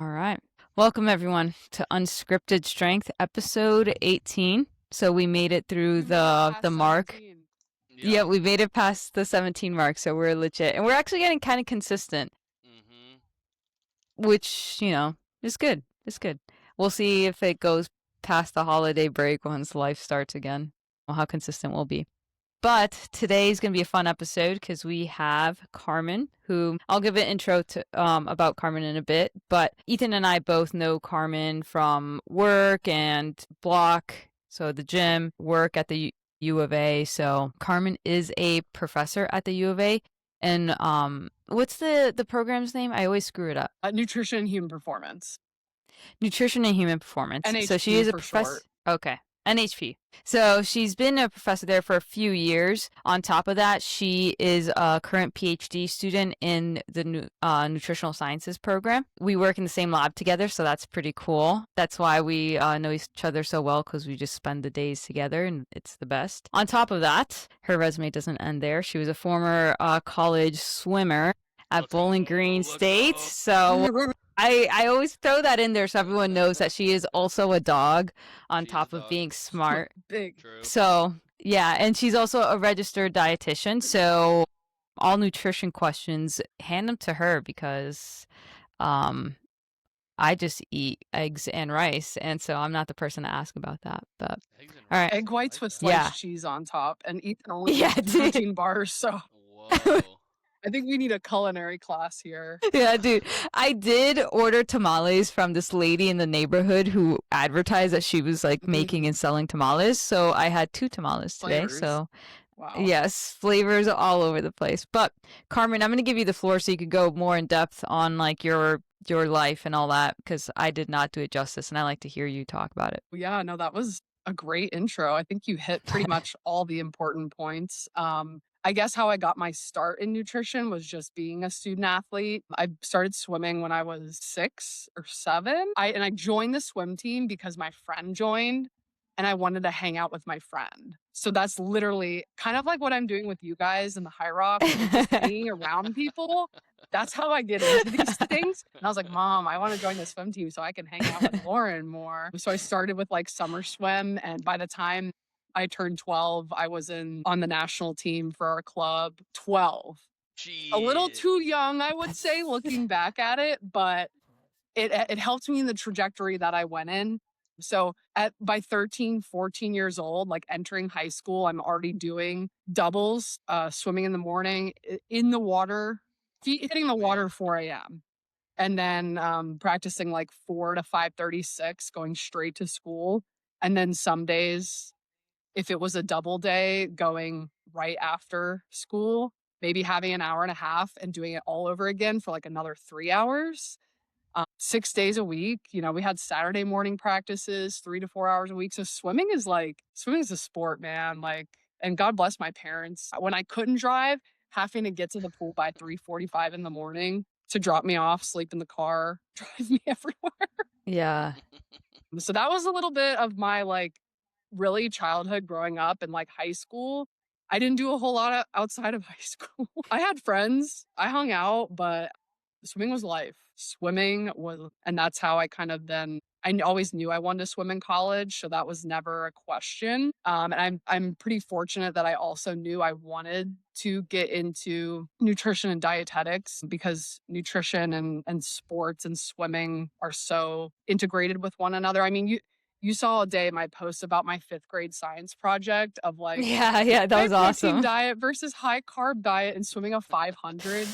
All right. Welcome, everyone, to Unscripted Strength, episode 18. So we made it through We made it the past mark. 17. Yeah, we made it past the 17 mark, so we're legit. And we're actually getting kind of consistent, which, is good. It's good. We'll see if it goes past the holiday break once life starts again, or how consistent we'll be. But today's going to be a fun episode because we have Carmen, who I'll give an intro to about Carmen in a bit. But Ethan and I both know Carmen from work and block, so the gym, work at the U of A. So Carmen is a professor at the U of A. And what's the program's name? I always screw it up. Nutrition and Human Performance. Nutrition and Human Performance. NHP so she is a for professor. short. Okay. NHP. So she's been a professor there for a few years. On top of that, she is a current PhD student in the nutritional sciences program. We work in the same lab together, so that's pretty cool. That's why we know each other so well, because we just spend the days together, and it's the best. On top of that, her resume doesn't end there. She was a former college swimmer at Bowling Green State. So I always throw that in there so everyone knows that she is also a dog on top of being smart. Big. True. So, yeah, and she's also a registered dietitian. So, all nutrition questions, hand them to her because I just eat eggs and rice. And so I'm not the person to ask about that. But, all right. Egg whites with sliced cheese on top and eat only dude. protein bars. So Whoa. I think we need a culinary class here. Yeah, dude. I did order tamales from this lady in the neighborhood who advertised that she was like making and selling tamales. So I had 2 tamales today. Flavors. So Wow. yes, flavors all over the place. But Carmen, I'm going to give you the floor so you could go more in depth on like your life and all that, because I did not do it justice and I like to hear you talk about it. Yeah, no, that was a great intro. I think you hit pretty much all the important points. I guess how I got my start in nutrition was just being a student athlete. I started swimming when I was 6 or 7. I joined the swim team because my friend joined and I wanted to hang out with my friend. So that's literally kind of like what I'm doing with you guys in the High Rock, just hanging around people. That's how I get into these things. And I was like, Mom, I want to join the swim team so I can hang out with Lauren more. So I started with like summer swim. And by the time I turned 12, I was on the national team for our club. 12. Jeez. A little too young, I would say, looking back at it, but it helped me in the trajectory that I went in. So by 13, 14 years old, like entering high school, I'm already doing doubles, swimming in the morning, in the water, hitting the water 4 a.m. And then practicing like 4 to 5:36, going straight to school. And then some days, if it was a double day, going right after school, maybe having an hour and a half and doing it all over again for like another 3 hours. 6 days a week. We had Saturday morning practices, 3 to 4 hours a week. So swimming is a sport, man. Like, and God bless my parents. When I couldn't drive, having to get to the pool by 3:45 in the morning to drop me off, sleep in the car, drive me everywhere. Yeah. So that was a little bit of my like really childhood growing up and like high school. I didn't do a whole lot outside of high school. I had friends, I hung out, but swimming was life. And that's how I kind of I always knew I wanted to swim in college, so that was never a question. And I'm pretty fortunate that I also knew I wanted to get into nutrition and dietetics because nutrition and sports and swimming are so integrated with one another. I mean, you saw a day my post about my 5th grade science project of like Yeah, that was high awesome. protein diet versus high carb diet and swimming a 500.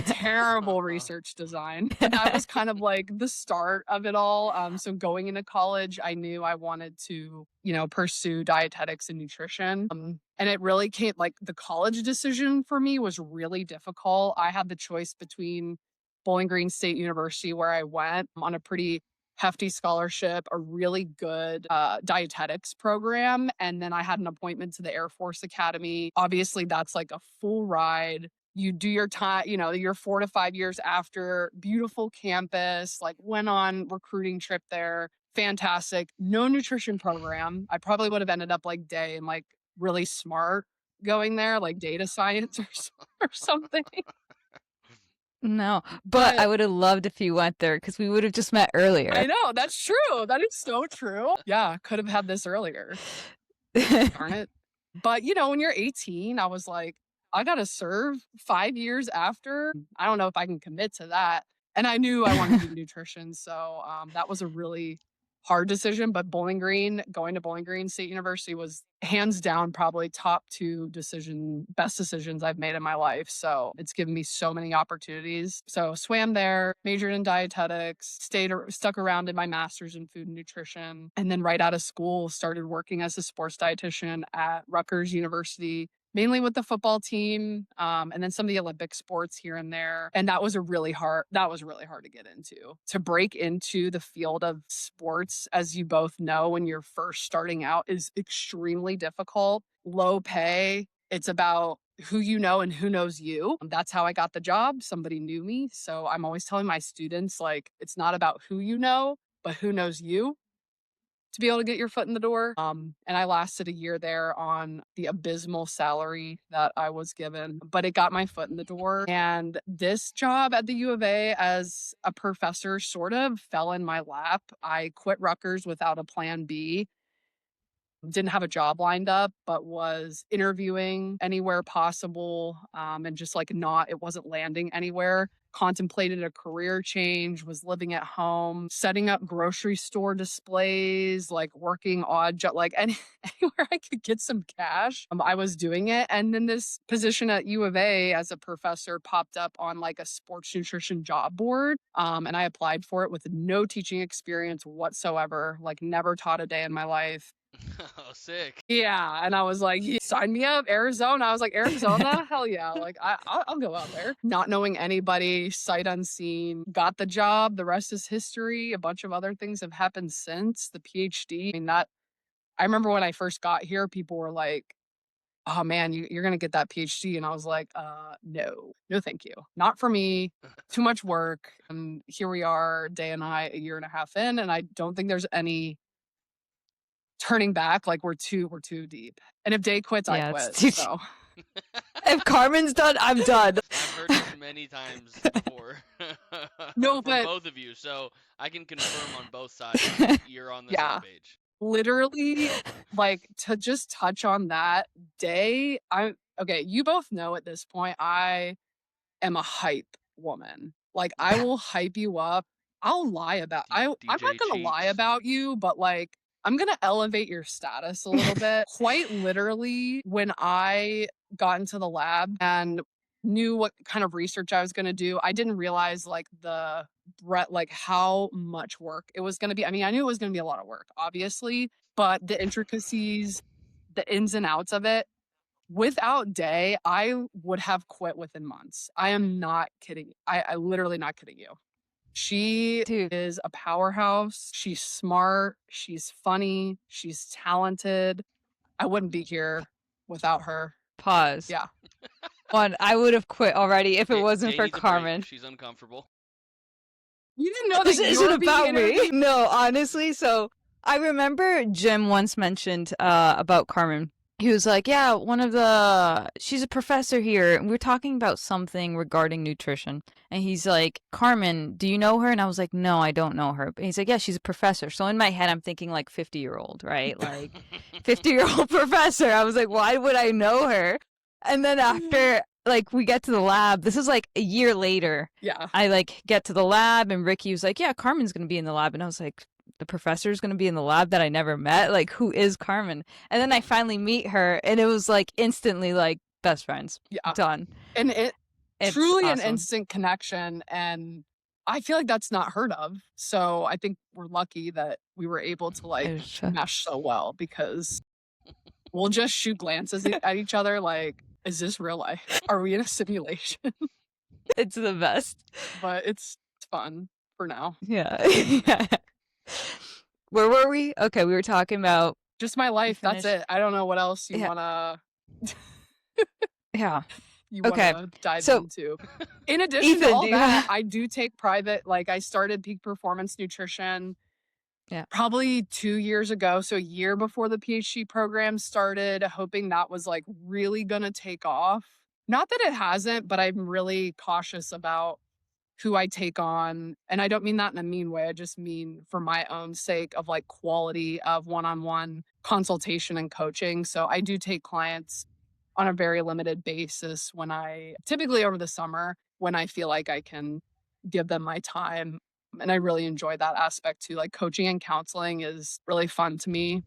Terrible research design. But that was kind of like the start of it all. So going into college, I knew I wanted to, pursue dietetics and nutrition. And it really came like the college decision for me was really difficult. I had the choice between Bowling Green State University, where I went on a pretty hefty scholarship, a really good dietetics program. And then I had an appointment to the Air Force Academy. Obviously, that's like a full ride. You do your time, you're 4 to 5 years after, beautiful campus, like went on recruiting trip there. Fantastic. No nutrition program. I probably would have ended up like Day and like really smart going there, like data science or something. No, but I But would have loved if you went there because we would have just met earlier. I know, that's true. That is so true. Yeah, could have had this earlier. Darn it. But, when you're 18, I was like, I gotta serve 5 years after. I don't know if I can commit to that. And I knew I wanted to do nutrition, so, that was a really hard decision, but going to Bowling Green State University was hands down probably top 2 best decisions I've made in my life, so it's given me so many opportunities. So, swam there, majored in dietetics, stuck around in my master's in food and nutrition, and then right out of school started working as a sports dietitian at Rutgers University, mainly with the football team, and then some of the Olympic sports here and there. And that was really hard to get into. To break into the field of sports, as you both know, when you're first starting out, is extremely difficult. Low pay. It's about who you know and who knows you. That's how I got the job. Somebody knew me. So I'm always telling my students, like, it's not about who you know, but who knows you to be able to get your foot in the door. And I lasted a year there on the abysmal salary that I was given, but it got my foot in the door. And this job at the U of A as a professor sort of fell in my lap. I quit Rutgers without a plan B. Didn't have a job lined up, but was interviewing anywhere possible, and just like it wasn't landing anywhere. Contemplated a career change, was living at home, setting up grocery store displays, like working odd job, like anywhere I could get some cash. I was doing it. And then this position at U of A as a professor popped up on like a sports nutrition job board. And I applied for it with no teaching experience whatsoever, like never taught a day in my life. Oh, sick. Yeah, and I was like, "Yeah, sign me up, Arizona." I was like, "Arizona? Hell yeah." Like, I'll go out there. Not knowing anybody, sight unseen, got the job. The rest is history. A bunch of other things have happened since the PhD. I mean, I remember when I first got here, people were like, "Oh man, you're gonna get that PhD." And I was like, no, no, thank you. Not for me. Too much work." And here we are, Day and I, a year and a half in, and I don't think there's any turning back. Like we're too deep. And if Day quits, I Yeah, it's quit. too. So If Carmen's done, I'm done. I've heard this many times before no, from but both of you, so I can confirm on both sides you're on the yeah, same page. literally, like to just touch on that Day, okay, you both know at this point, I am a hype woman. Like I will hype you up. I'll lie about I'm not DJ gonna lie Cheeks. about you, but like I'm gonna elevate your status a little bit. Quite literally, when I got into the lab and knew what kind of research I was gonna do, I didn't realize like the breadth, like how much work it was gonna be. I mean, I knew it was gonna be a lot of work, obviously, but the intricacies, the ins and outs of it, without Day, I would have quit within months. I am not kidding. I literally not kidding you. She Dude, is a powerhouse. She's smart. She's funny. She's talented. I wouldn't be here without her. pause. Yeah. One, I would have quit already if it wasn't Day for needs a break. Carmen. She's uncomfortable. You didn't know This that isn't you're being about me. interviewed? No, honestly. So I remember Jim once mentioned about Carmen. He was like, "Yeah, she's a professor here, and we're talking about something regarding nutrition." And he's like, "Carmen, do you know her?" And I was like, "No, I don't know her." But he's like, "Yeah, she's a professor." So in my head, I'm thinking like 50-year-old, right? Like 50-year-old professor. I was like, "Why would I know her?" And then after like we get to the lab, this is like a year later. Yeah. I like get to the lab and Ricky was like, "Yeah, Carmen's gonna be in the lab," and I was like, "The professor's gonna be in the lab that I never met? Like, who is Carmen?" And then I finally meet her, and it was like instantly like best friends. Yeah. Done. And It's truly an awesome. instant connection. And I feel like that's not heard of. So I think we're lucky that we were able to like It's, mesh so well, because we'll just shoot glances at each other like, is this real life? Are we in a simulation? it's the best. But it's fun for now. Yeah. Yeah. Where were we? Okay, we were talking about Just my life. That's finished? it. I don't know what else you Yeah. wanna Yeah. you Okay, wanna dive so into. In addition to Ethan, all do you that, have? I do take private, like I started Peak Performance Nutrition Yeah. probably 2 years ago, so a year before the PhD program started, hoping that was like really gonna take off. Not that it hasn't, but I'm really cautious about who I take on. And I don't mean that in a mean way. I just mean for my own sake of like quality of one-on-one consultation and coaching. So I do take clients on a very limited basis when I typically over the summer when I feel like I can give them my time. And I really enjoy that aspect too. Like coaching and counseling is really fun to me,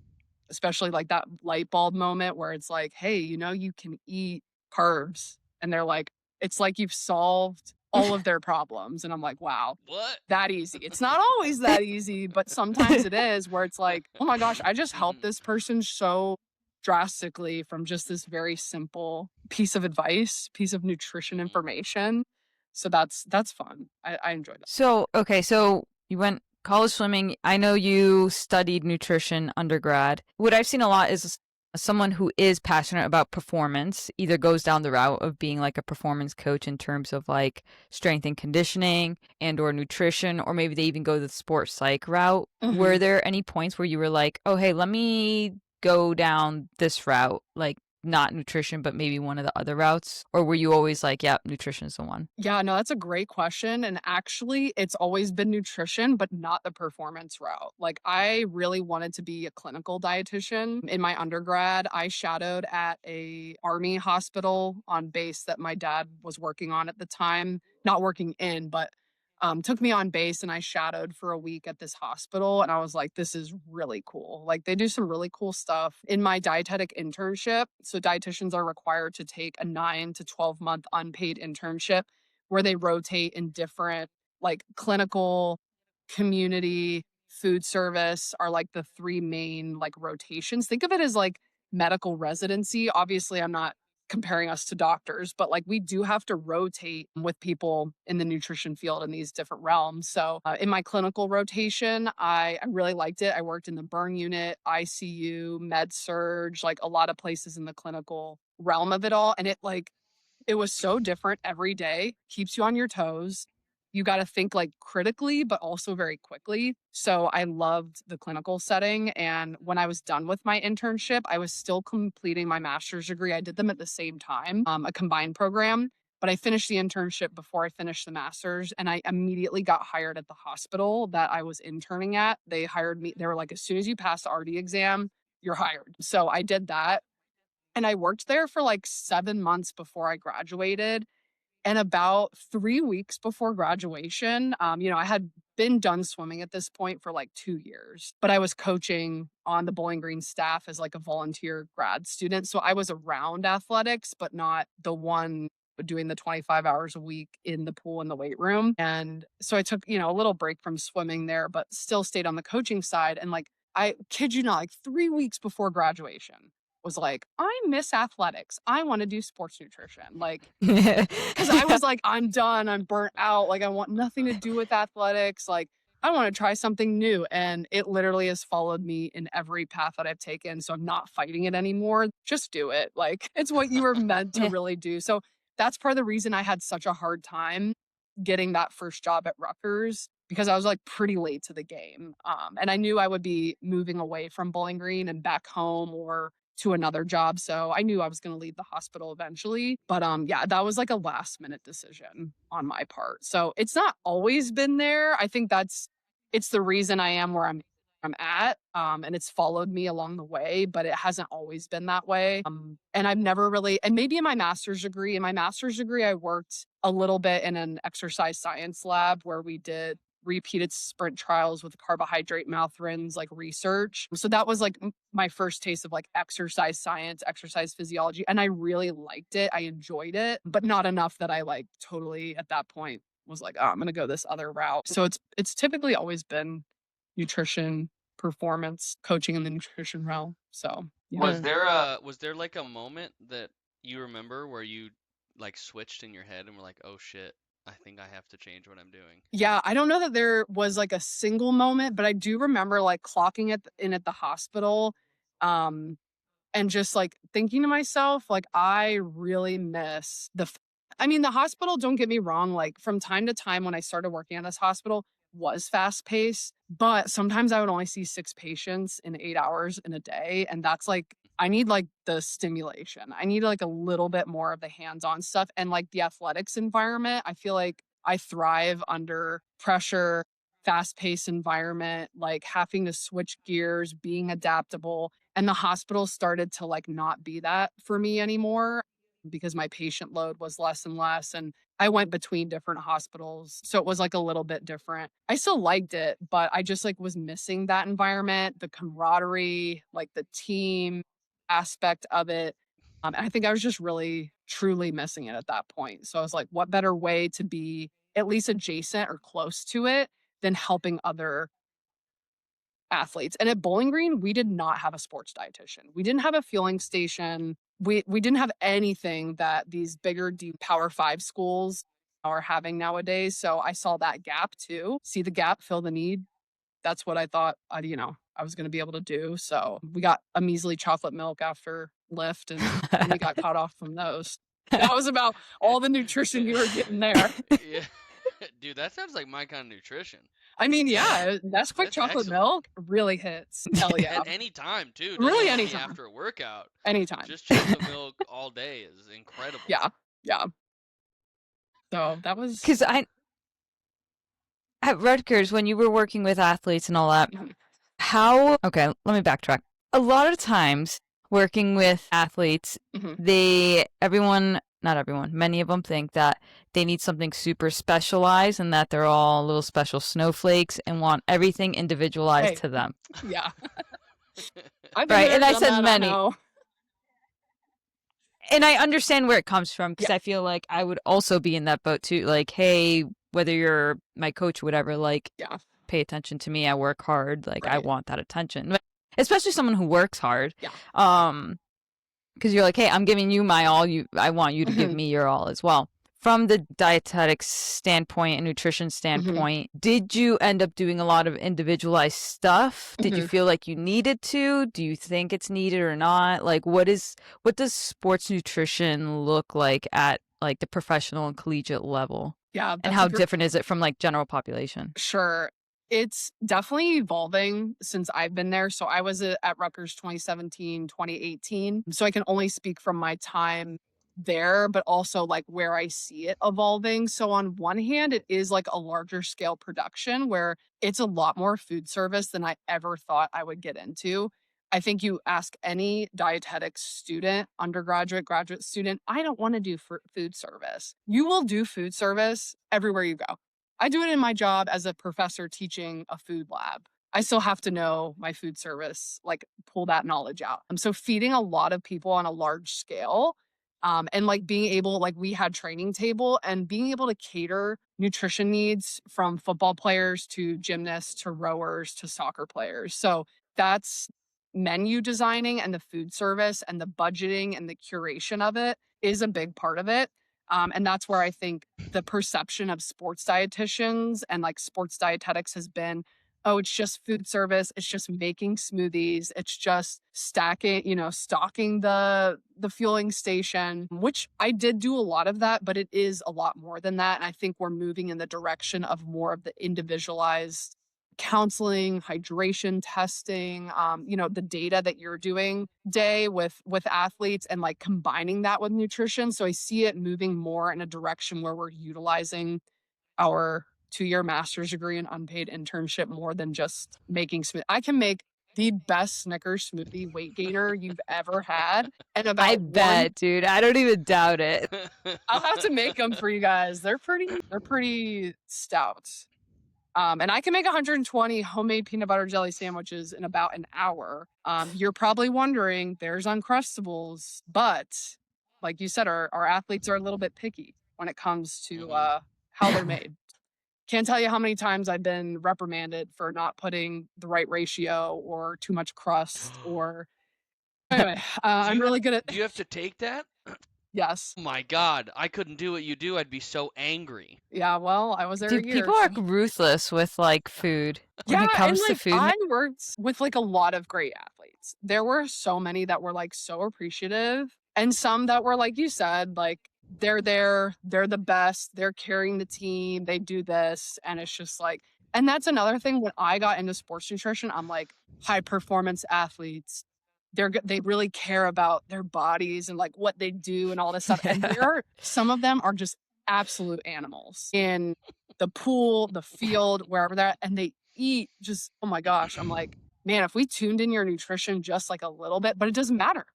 especially like that light bulb moment where it's like, hey, you can eat carbs. And they're like, it's like you've solved all of their problems. And I'm like, wow, What? that easy. It's not always that easy, but sometimes it is where it's like, oh my gosh, I just helped this person so drastically from just this very simple piece of advice, piece of nutrition information. So that's fun. I enjoy that. So, okay, so you went college swimming. I know you studied nutrition undergrad. What I've seen a lot is someone who is passionate about performance either goes down the route of being like a performance coach in terms of like strength and conditioning and or nutrition, or maybe they even go the sports psych route. Were there any points where you were like, oh, hey, let me go down this route, like not nutrition, but maybe one of the other routes? Or were you always like, yeah, nutrition is the one? Yeah, no, that's a great question. And actually, it's always been nutrition, but not the performance route. Like, I really wanted to be a clinical dietitian. In my undergrad, I shadowed at a army hospital on base that my dad was working on at the time. Not working in, but took me on base and I shadowed for a week at this hospital. And I was like, this is really cool. Like, they do some really cool stuff in my dietetic internship. So, dietitians are required to take a 9 to 12-month unpaid internship where they rotate in different like clinical, community, food service are like the three main like rotations. Think of it as like medical residency. Obviously, I'm not comparing us to doctors, but like we do have to rotate with people in the nutrition field in these different realms. So in my clinical rotation, I really liked it. I worked in the burn unit, ICU, med surge, like a lot of places in the clinical realm of it all. And it was so different every day, keeps you on your toes. You got to think like critically, but also very quickly. So I loved the clinical setting. And when I was done with my internship, I was still completing my master's degree. I did them at the same time, a combined program. But I finished the internship before I finished the master's. And I immediately got hired at the hospital that I was interning at. They hired me. They were like, as soon as you pass the RD exam, you're hired. So I did that. And I worked there for like 7 months before I graduated. And about 3 weeks before graduation, I had been done swimming at this point for like 2 years, but I was coaching on the Bowling Green staff as like a volunteer grad student. So I was around athletics, but not the one doing the 25 hours a week in the pool in the weight room. And so I took, a little break from swimming there, but still stayed on the coaching side. And like, I kid you not, like 3 weeks before graduation, was like, I miss athletics. I want to do sports nutrition. Like, because I was like, I'm done. I'm burnt out. Like, I want nothing to do with athletics. Like, I want to try something new. And it literally has followed me in every path that I've taken. So I'm not fighting it anymore. Just do it. Like, it's what you were meant to really do. So that's part of the reason I had such a hard time getting that first job at Rutgers, because I was like pretty late to the game. And I knew I would be moving away from Bowling Green and back home or to another job. So I knew I was going to leave the hospital eventually. But yeah, that was like a last minute decision on my part. So it's not always been there. I think it's the reason I am where I'm at. And it's followed me along the way, but it hasn't always been that way. And I've never really, and maybe in my master's degree, I worked a little bit in an exercise science lab where we did repeated sprint trials with carbohydrate mouth rinse, like research. So that was like my first taste of like exercise science, exercise physiology. And I really liked it. I enjoyed it, but not enough that I like totally at that point was like, oh, I'm going to go this other route. So it's typically always been nutrition, performance, coaching in the nutrition realm. So yeah. Was there like a moment that you remember where you like switched in your head and were like, oh shit, I think I have to change what I'm doing? Yeah, I don't know that there was like a single moment, but I do remember like clocking in at the hospital, and just like thinking to myself, like, I really miss I mean, the hospital, don't get me wrong, like from time to time when I started working at this hospital was fast paced, but sometimes I would only see 6 patients in 8 hours in a day. And that's like, I need like the stimulation. I need like a little bit more of the hands on stuff and like the athletics environment. I feel like I thrive under pressure, fast-paced environment, like having to switch gears, being adaptable. And the hospital started to like not be that for me anymore because my patient load was less and less. And I went between different hospitals. So it was like a little bit different. I still liked it, but I just like was missing that environment, the camaraderie, like the team aspect of it. And I think I was just really, truly missing it at that point. So I was like, what better way to be at least adjacent or close to it than helping other athletes? And at Bowling Green, we did not have a sports dietitian. We didn't have a fueling station. We didn't have anything that these bigger deep Power 5 schools are having nowadays. So I saw that gap too. See the gap, fill the need. That's what I thought I was going to be able to do. So we got a measly chocolate milk after lift and then we got caught off from those. That was about all the nutrition you were getting there. Yeah. Dude, that sounds like my kind of nutrition. I mean, yeah, Nesquik That's chocolate excellent. milk really hits. Hell yeah. At any time, too. Doesn't Really have to be anytime. after a workout. Anytime. Just chocolate milk all day is incredible. Yeah. Yeah. So that was Because at Rutgers, when you were working with athletes and all that, okay, let me backtrack. A lot of times working with athletes, not everyone, many of them think that they need something super specialized and that they're all little special snowflakes and want everything individualized to them. Yeah. Right, and I said many. I And I understand where it comes from because I feel like I would also be in that boat too. Like, hey, whether you're my coach or whatever, like, pay attention to me. I work hard. Like, I want that attention, especially someone who works hard. Yeah. Because you're like, hey, I'm giving you my all. I want you to give me your all as well. From the dietetics standpoint and nutrition standpoint, did you end up doing a lot of individualized stuff? Did you feel like you needed to? Do you think it's needed or not? Like, what does sports nutrition look like at like the professional and collegiate level? Yeah. And how different is it from like general population? Sure. It's definitely evolving since I've been there. So I was at Rutgers 2017, 2018. So I can only speak from my time there, but also like where I see it evolving. So on one hand, it is like a larger scale production where it's a lot more food service than I ever thought I would get into. I think you ask any dietetics student, undergraduate, graduate student, I don't want to do food service. You will do food service everywhere you go. I do it in my job as a professor teaching a food lab. I still have to know my food service, like pull that knowledge out. So feeding a lot of people on a large scale, and like being able, like we had training table and being able to cater nutrition needs from football players to gymnasts to rowers to soccer players. So that's menu designing and the food service and the budgeting and the curation of it is a big part of it. And that's where I think the perception of sports dietitians and like sports dietetics has been, oh, it's just food service. It's just making smoothies. It's just stocking the fueling station, which I did do a lot of that, but it is a lot more than that. And I think we're moving in the direction of more of the individualized counseling, hydration testing, the data that you're doing day with athletes and like combining that with nutrition. So I see it moving more in a direction where we're utilizing our 2-year master's degree and unpaid internship more than just making smoothie. I can make the best Snickers smoothie weight gainer you've ever had. And about I bet, dude. I don't even doubt it. I'll have to make them for you guys. They're pretty stout. And I can make 120 homemade peanut butter jelly sandwiches in about an hour. You're probably wondering, there's Uncrustables. But like you said, our athletes are a little bit picky when it comes to how they're made. Can't tell you how many times I've been reprimanded for not putting the right ratio or too much crust or... Anyway, I'm really good at... Do you have to take that? Yes. Oh my God, I couldn't do what you do. I'd be so angry. Yeah, well, I was there Dude, a year. people are ruthless with like food. When it comes to food. I worked with like a lot of great athletes. There were so many that were like so appreciative, and some that were like you said, like they're there, they're the best, they're carrying the team, they do this, and it's just like, and that's another thing. When I got into sports nutrition, I'm like, high performance athletes, they really care about their bodies and like what they do and all this stuff. And some of them are just absolute animals in the pool, the field, wherever they're at, and they eat just, oh my gosh. I'm like, man, if we tuned in your nutrition just like a little bit, but it doesn't matter.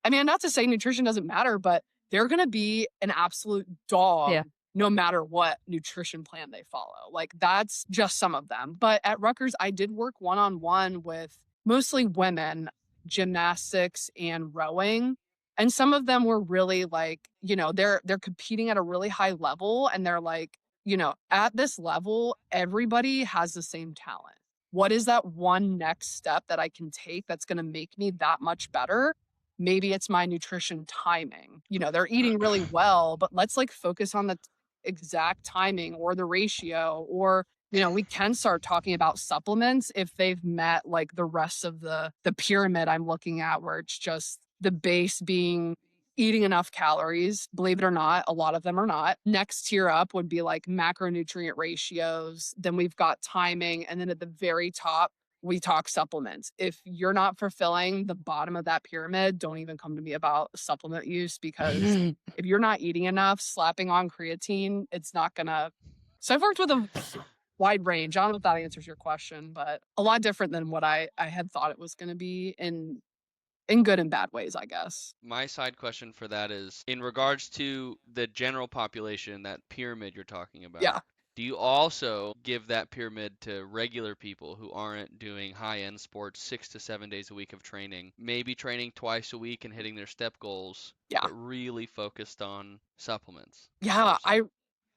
I mean, not to say nutrition doesn't matter, but they're going to be an absolute dog Yeah. no matter what nutrition plan they follow. Like, that's just some of them. But at Rutgers, I did work one-on-one with mostly women, gymnastics and rowing. And some of them were really like, you know, they're competing at a really high level, and they're like, you know, at this level, everybody has the same talent. What is that one next step that I can take that's going to make me that much better? Maybe it's my nutrition timing. You know, they're eating really well, but let's like focus on the exact timing or the ratio, or, you know, we can start talking about supplements if they've met like the rest of the pyramid I'm looking at, where it's just the base being eating enough calories. Believe it or not, a lot of them are not. Next tier up would be like macronutrient ratios. Then we've got timing. And then at the very top, we talk supplements. If you're not fulfilling the bottom of that pyramid, don't even come to me about supplement use, because if you're not eating enough, slapping on creatine, it's not gonna. So I've worked with a wide range. I don't know if that answers your question, but a lot different than what I had thought it was gonna be in good and bad ways, I guess. My side question for that is, in regards to the general population, that pyramid you're talking about, Yeah. do you also give that pyramid to regular people who aren't doing high-end sports 6 to 7 days a week of training, maybe training twice a week and hitting their step goals, Yeah. but really focused on supplements? Yeah, Or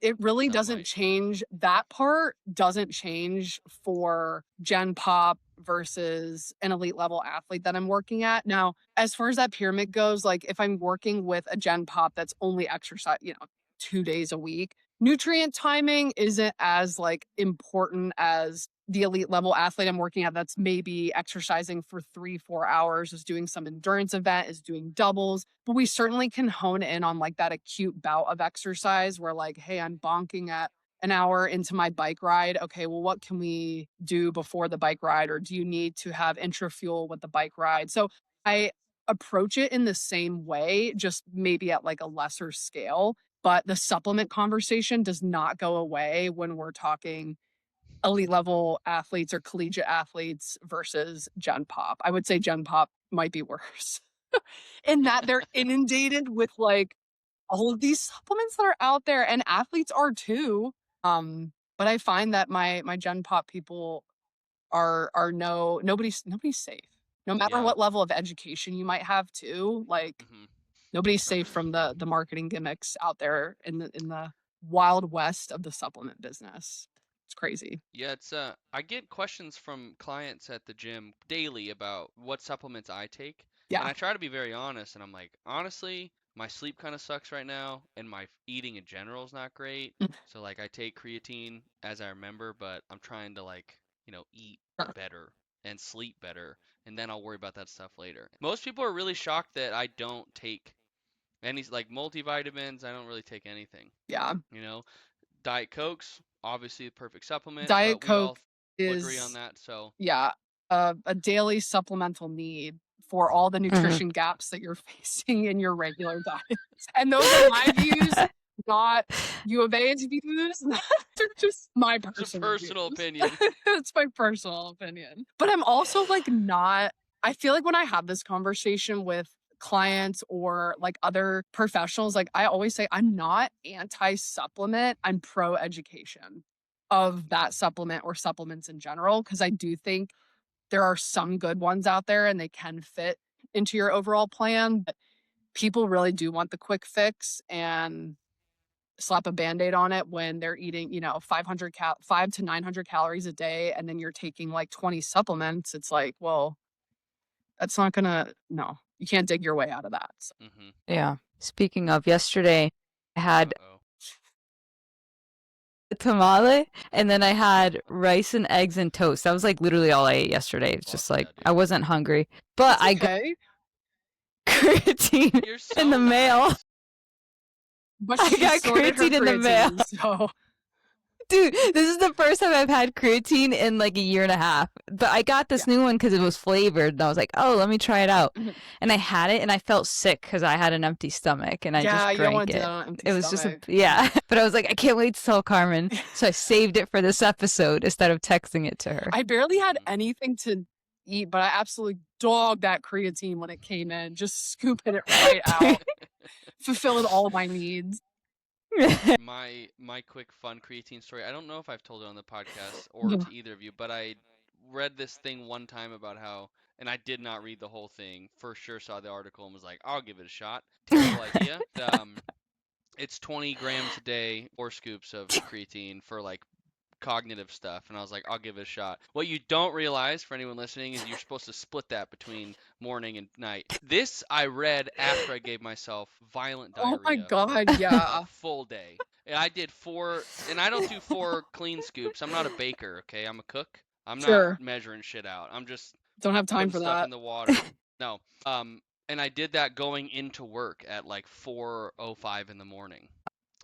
it really some doesn't might. change. That part doesn't change for Gen Pop versus an elite level athlete that I'm working at. Now, as far as that pyramid goes, like if I'm working with a Gen Pop that's only exercise, you know, 2 days a week, nutrient timing isn't as like important as the elite level athlete I'm working at that's maybe exercising for 3-4 hours, is doing some endurance event, is doing doubles. But we certainly can hone in on like that acute bout of exercise where like, hey, I'm bonking at an hour into my bike ride. Okay, well, what can we do before the bike ride? Or do you need to have intra fuel with the bike ride? So I approach it in the same way, just maybe at like a lesser scale. But the supplement conversation does not go away when we're talking elite level athletes or collegiate athletes versus Gen Pop. I would say Gen Pop might be worse in that they're inundated with like all of these supplements that are out there, and athletes are too. But I find that my Gen Pop people are nobody's safe. No matter Yeah. what level of education you might have too, like nobody's safe from the marketing gimmicks out there in the wild west of the supplement business. It's crazy. Yeah, it's I get questions from clients at the gym daily about what supplements I take. And Yeah. I try to be very honest, and I'm like, honestly, my sleep kind of sucks right now, and my eating in general is not great. Mm. So like I take creatine as I remember, but I'm trying to like, eat Sure. better and sleep better, and then I'll worry about that stuff later. Most people are really shocked that I don't take any like multivitamins. I don't really take anything. Yeah. You know, Diet Coke's obviously the perfect supplement, Diet but we all Coke agree on is, that. So yeah, a daily supplemental need for all the nutrition gaps that you're facing in your regular diet. And those are my views, not U of A's views. They're just my it's a personal personal views. opinion. It's my personal opinion. But I'm also like not, I feel like when I have this conversation with clients or like other professionals, like I always say, I'm not anti-supplement, I'm pro-education of that supplement or supplements in general, because I do think there are some good ones out there and they can fit into your overall plan. But people really do want the quick fix and slap a band-aid on it when they're eating, you know, 5 to 900 calories a day, and then you're taking like 20 supplements. It's like, well, that's not gonna, no, you can't dig your way out of that. So. Yeah. Speaking of, yesterday I had Uh-oh. a tamale and then I had rice and eggs and toast. That was like literally all I ate yesterday. It's just Fuck like yeah, I dude. wasn't hungry, but That's I got okay. creatine You're so in the mail. nice. But I she got sorted her creatine in the mail. creatine, so Dude, this is the first time I've had creatine in like a year and a half. But I got this new one because it was flavored, and I was like, "Oh, let me try it out." And I had it, and I felt sick because I had an empty stomach, and I just you don't want drank to do it. that on an empty It was stomach. but I was like, I can't wait to tell Carmen, so I saved it for this episode instead of texting it to her. I barely had anything to eat, but I absolutely dogged that creatine when it came in, just scooping it right out, fulfilling all my needs. My quick fun creatine story. I don't know if I've told it on the podcast or to either of you, but I read this thing one time about how, and I did not read the whole thing. For sure saw the article and was like, I'll give it a shot. Terrible idea. It's 20 grams a day, 4 scoops of creatine for like cognitive stuff, and I was like, I'll give it a shot. What you don't realize, for anyone listening, is you're supposed to split that between morning and night. This I read after I gave myself violent diarrhea. Oh my God, yeah. A full day. And I did 4, and I don't do 4 clean scoops. I'm not a baker, okay? I'm a cook. I'm not measuring shit out. I'm just don't have time for stuff that. in the water. No. And I did that going into work at like 4:05 in the morning.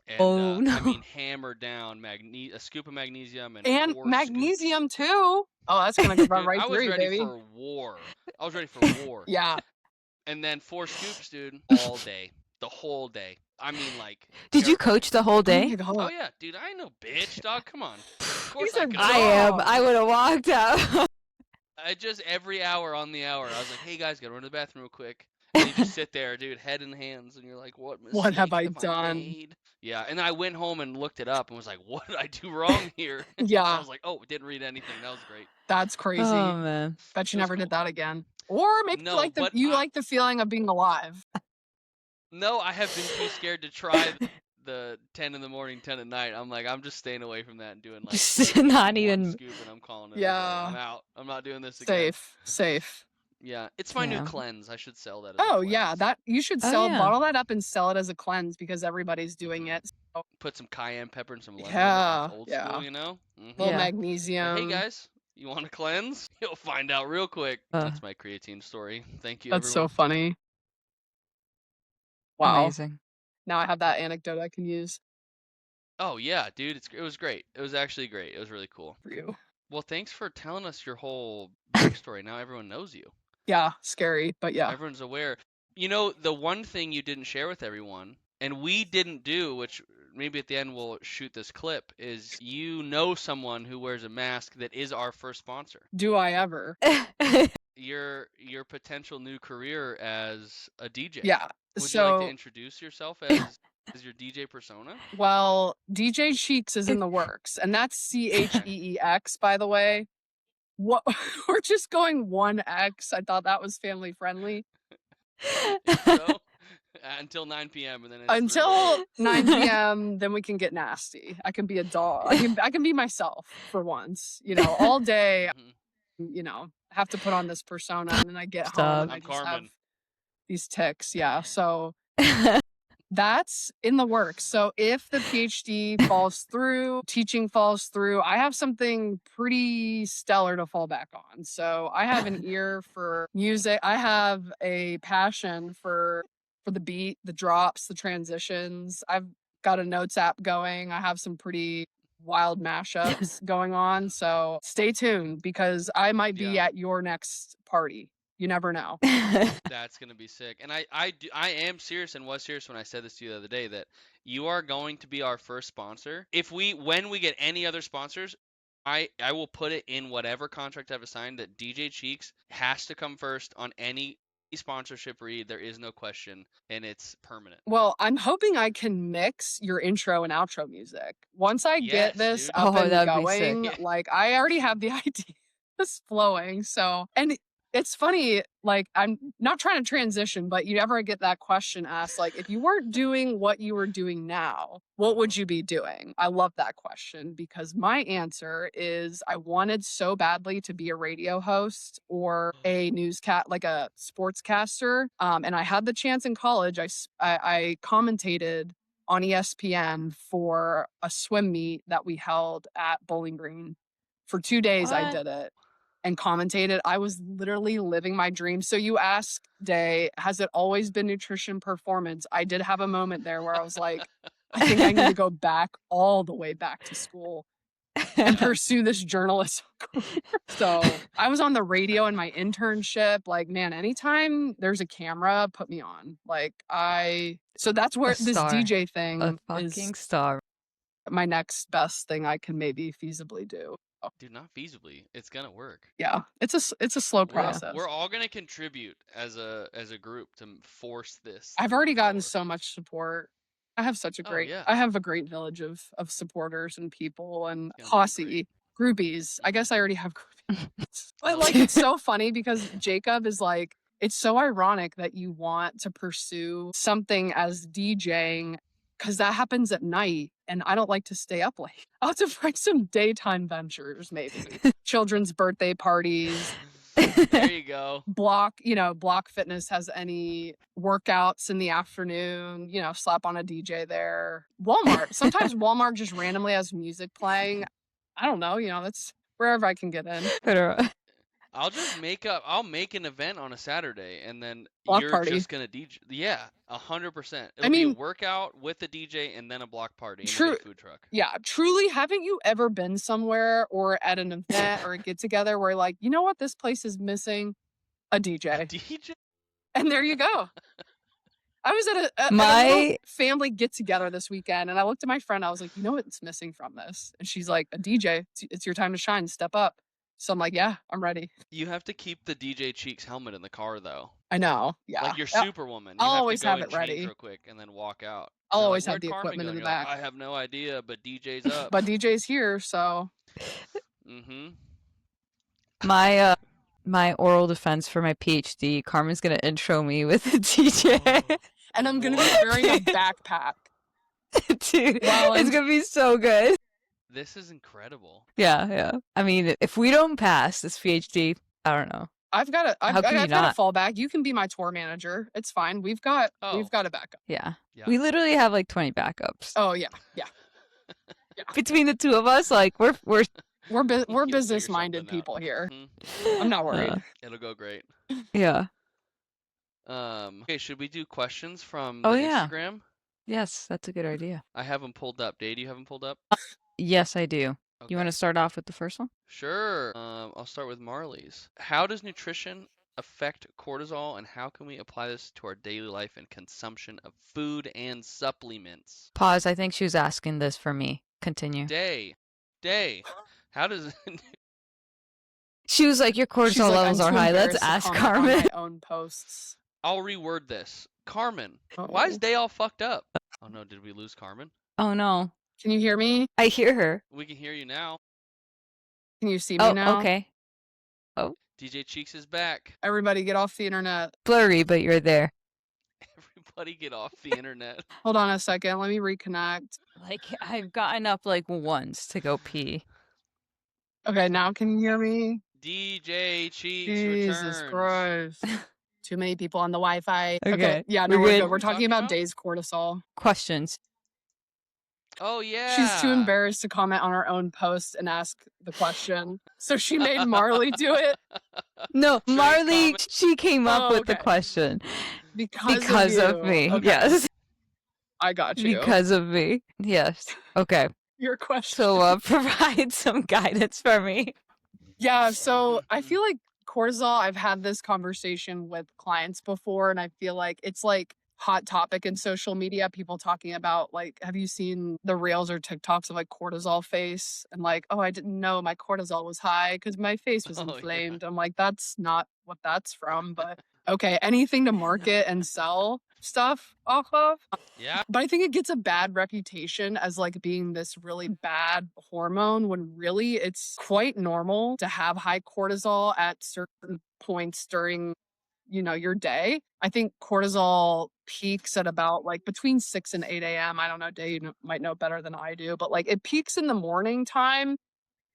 And, no. I mean, hammered down a scoop of magnesium and 4 magnesium scoops. too. Oh, that's gonna go right I was through, ready baby. for war. I was ready for war. Yeah. And then 4 scoops, dude, all day, the whole day. I mean, like. Did you coach the whole day? Oh yeah, dude, I ain't no bitch, dog. Come on. Of course I am. I would have walked out. I just every hour on the hour, I was like, "Hey guys, gotta run to the bathroom real quick." And you just sit there, dude, head in hands, and you're like, "What have I done?" made? Yeah, and then I went home and looked it up and was like, "What did I do wrong here?" Yeah. I was like, "Oh, didn't read anything. That was great." That's crazy. Oh man. Bet you never did that again. Or maybe like the feeling of being alive. No, I have been too scared to try the 10 in the morning, 10 at night. I'm like, I'm just staying away from that and doing like not one even scoop, and I'm calling it. Yeah. I'm out. I'm not doing this again. Safe. Yeah, it's my new cleanse. I should sell that as Oh a yeah, cleanse. you should bottle that up and sell it as a cleanse because everybody's doing it. So. Put some cayenne pepper and some lemon. Yeah, old school, you know. Little magnesium. Hey guys, you want a cleanse? You'll find out real quick. That's my creatine story. Thank you. That's everyone. so funny. Wow. Amazing. Now I have that anecdote I can use. Oh yeah, dude, it was great. It was actually great. It was really cool. For you. Well, thanks for telling us your whole backstory. Now everyone knows you. Yeah, scary, but yeah. Everyone's aware. You know, the one thing you didn't share with everyone, and we didn't do, which maybe at the end we'll shoot this clip, is you know someone who wears a mask that is our first sponsor. Do I ever? Your potential new career as a DJ. Yeah. Would you like to introduce yourself as your DJ persona? Well, DJ Cheeks is in the works, and that's CHEEX, by the way. What we're just going 1X. I thought that was family friendly. So, until 9 p.m. and then until 9 p.m. then we can get nasty. I can be a dog. I can be myself for once. You know, all day. You know, have to put on this persona, and then I get home and I just have these tics. Yeah, so that's in the works. So if the PhD falls through, teaching falls through, I have something pretty stellar to fall back on. So I have an ear for music. I have a passion for the beat, the drops, the transitions. I've got a notes app going. I have some pretty wild mashups going on. So stay tuned because I might be at your next party. You never know. That's gonna be sick. And I am serious and was serious when I said this to you the other day that you are going to be our first sponsor. When we get any other sponsors, I will put it in whatever contract I've assigned that DJ Cheeks has to come first on any sponsorship read. There is no question, and it's permanent. Well, I'm hoping I can mix your intro and outro music. Once I get this up and going, like I already have the ideas flowing. So, and it's funny, like I'm not trying to transition, but you ever get that question asked, like, if you weren't doing what you were doing now, what would you be doing? I love that question because my answer is I wanted so badly to be a radio host or a like a sportscaster. And I had the chance in college. I commentated on ESPN for a swim meet that we held at Bowling Green. For 2 days, I did it. And commentated. I was literally living my dream. So you ask, Day, has it always been nutrition performance? I did have a moment there where I was like, I think I need to go back all the way back to school and pursue this journalism career. So I was on the radio in my internship. Like, man, anytime there's a camera, put me on. So that's where this star. DJ A thing fucking is star. my next best thing I can maybe feasibly do. Dude, not feasibly. It's gonna work. Yeah, it's a slow We're, process. we're all gonna contribute as a group to force this. I've to already move gotten forward. so much support. I have such a great yeah. I have a great village of supporters and people and It's gonna be posse groupies. I guess I already have groupies. But like Yeah. it's so funny because Jacob is like, it's so ironic that you want to pursue something as DJing because that happens at night and I don't like to stay up late. I'll have to find some daytime ventures, maybe. Children's birthday parties. There you go. Block Fitness has any workouts in the afternoon, slap on a DJ there. Walmart. Sometimes Walmart just randomly has music playing. I don't know, that's wherever I can get in. I'll make an event on a Saturday and then Block you're party. just gonna DJ. Yeah, 100%. I It'll be a mean- workout with a DJ and then a block party and True. maybe a food truck. Yeah, truly, haven't you ever been somewhere or at an event or a get together where like, you know what this place is missing? A DJ. DJ? And there you go. I was at a My- little family get together this weekend and I looked at my friend. I was like, you know what's missing from this? And she's like, a DJ. It's your time to shine. Step up. So I'm like, yeah, I'm ready. You have to keep the DJ Cheeks helmet in the car though. I know. Yeah. Like you're Yeah. Superwoman. I'll You always to go have and it ready. change real quick and then walk out. I'll They're always like, have the "Where'd Carmen equipment go?" in the You're like, back. I have no idea, but DJ's up. But DJ's here, so Mm-hmm. My oral defense for my PhD, Carmen's gonna intro me with a DJ. and I'm gonna be wearing a backpack. Dude, Well, it's and- gonna be so good. This is incredible. Yeah. I mean, if we don't pass this PhD, I don't know. I've got How can you a not? fallback. You can be my tour manager. It's fine. We've got Oh. a backup. Yeah. Yeah. We literally have like 20 backups. Oh yeah. Between the two of us, like we're We're You'll figure business minded something out. people here. Mhm. I'm not worried. It'll go great. yeah. Okay, should we do questions from Oh, the yeah. Instagram? Yes, that's a good idea. I have them pulled up. Day, do you have them pulled up? Yes, I do. Okay. You want to start off with the first one? Sure. I'll start with Marley's. How does nutrition affect cortisol, and how can we apply this to our daily life and consumption of food and supplements? Pause. I think she was asking this for me. Continue. Day, how does She was like, your She's cortisol like, levels "I'm are too high. Let's embarrassed to ask comment on Carmen. my own posts. I'll reword this. Carmen, why is Oh. Day all fucked up? Oh no, did we lose Carmen? Oh no. Can you hear me? I hear her. We can hear you now. Can you see me Oh, now? okay. DJ Cheeks is back. Everybody get off the internet. Blurry, but you're there. Everybody get off the internet. Hold on a second. Let me reconnect. Like, I've gotten up like once to go pee. Okay, now can you hear me? DJ Cheeks Jesus returns. Christ. Too many people on the Wi-Fi. Okay, Yeah, no, we're we're good. good. We're talking about about? Day's cortisol. Questions. Oh yeah. She's too embarrassed to comment on her own post and ask the question. So she made Marley do it No, Should I Marley, comment? she came up Oh, with the okay. question. because Of you. me. Okay, Yes. I got you. Because of me. Yes. Okay. Your question. So provide some guidance for me. Yeah, so I Mhm. feel like cortisol, I've had this conversation with clients before, and I feel like it's like hot topic in social media. People talking about like, have you seen the reels or TikToks of like cortisol face? And like, oh, I didn't know my cortisol was high because my face was Oh, yeah. inflamed. I'm like, that's not what that's from, but okay, anything to market and sell stuff off of. Yeah. But I think it gets a bad reputation as like being this really bad hormone when really it's quite normal to have high cortisol at certain points during, your day. I think cortisol peaks at about like between 6 and 8 a.m. I don't know, Day, might know better than I do, but like it peaks in the morning time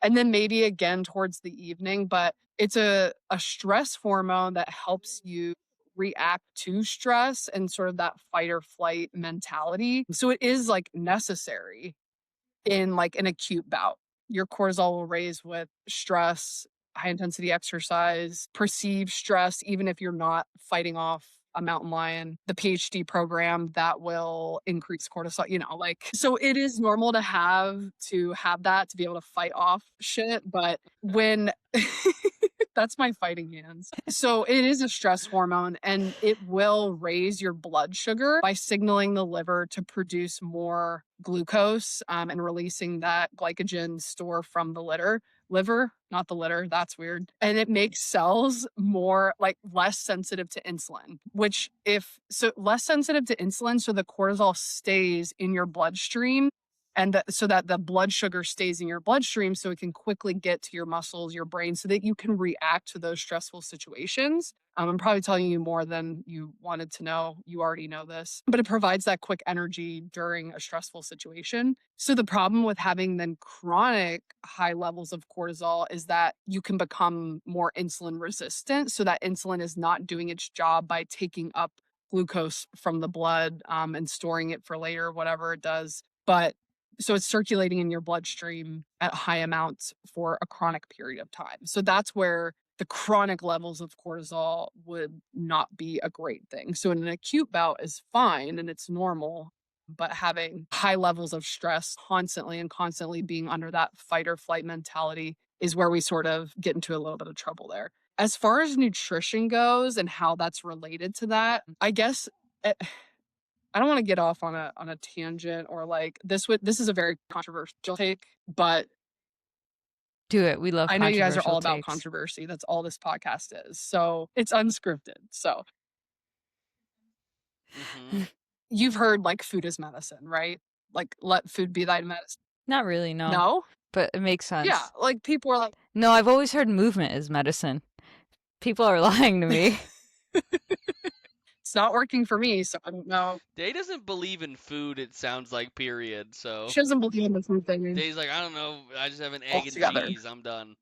and then maybe again towards the evening. But it's a stress hormone that helps you react to stress and sort of that fight or flight mentality. So it is like necessary in like an acute bout. Your cortisol will raise with stress, high intensity exercise, perceived stress, even if you're not fighting off a mountain lion, the PhD program that will increase cortisol, like, so it is normal to have that to be able to fight off shit. But when that's my fighting hands. So it is a stress hormone, and it will raise your blood sugar by signaling the liver to produce more glucose and releasing that glycogen store from the liver, not the litter. That's weird. And it makes cells more like less sensitive to insulin, less sensitive to insulin. So the cortisol stays in your bloodstream so that the blood sugar stays in your bloodstream so it can quickly get to your muscles, your brain, so that you can react to those stressful situations. I'm probably telling you more than you wanted to know. You already know this, but it provides that quick energy during a stressful situation. So the problem with having then chronic high levels of cortisol is that you can become more insulin resistant. So that insulin is not doing its job by taking up glucose from the blood and storing it for later, whatever it does. But so it's circulating in your bloodstream at high amounts for a chronic period of time. So that's where the chronic levels of cortisol would not be a great thing. So in an acute bout is fine and it's normal, but having high levels of stress constantly being under that fight or flight mentality is where we sort of get into a little bit of trouble there. As far as nutrition goes and how that's related to that, I guess I don't want to get off on a tangent or like this is a very controversial take, but Do it. We love I know you guys are all about takes. controversy. That's all this podcast is. So it's unscripted. So you've heard like food is medicine, right? Like let food be thy medicine. Not really, no. No? But it makes sense. Yeah, like people are like, no, I've always heard movement is medicine. People are lying to me. it's not working for me, so I don't know. Day doesn't believe in food, it sounds like, period. So She doesn't believe in the food thing. Day's like, I don't know, I just have an egg Altogether. and cheese, I'm done.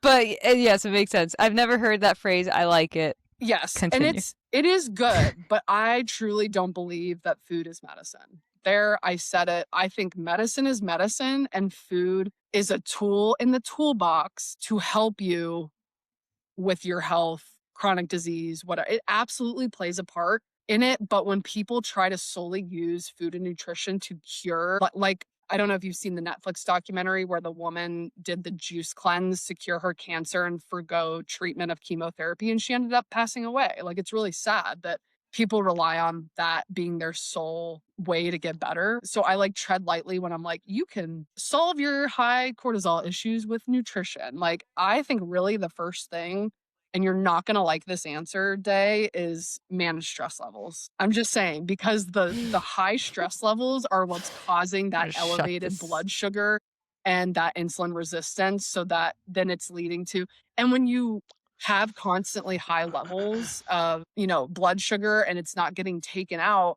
But yes, it makes sense. I've never heard that phrase. I like it. Yes, Continue. and it is good, but I truly don't believe that food is medicine. There, I said it. I think medicine is medicine, and food is a tool in the toolbox to help you with your health, chronic disease, whatever. It absolutely plays a part in it. But when people try to solely use food and nutrition to cure, like, I don't know if you've seen the Netflix documentary where the woman did the juice cleanse to cure her cancer and forgo treatment of chemotherapy, and she ended up passing away. Like, it's really sad that people rely on that being their sole way to get better. So I like tread lightly when I'm like, you can solve your high cortisol issues with nutrition. Like, I think really the first thing, and you're not going to like this answer, Day, is manage stress levels. I'm just saying, because the high stress levels are what's causing that elevated blood sugar and that insulin resistance. So that then it's leading to, and when you have constantly high levels of, blood sugar and it's not getting taken out,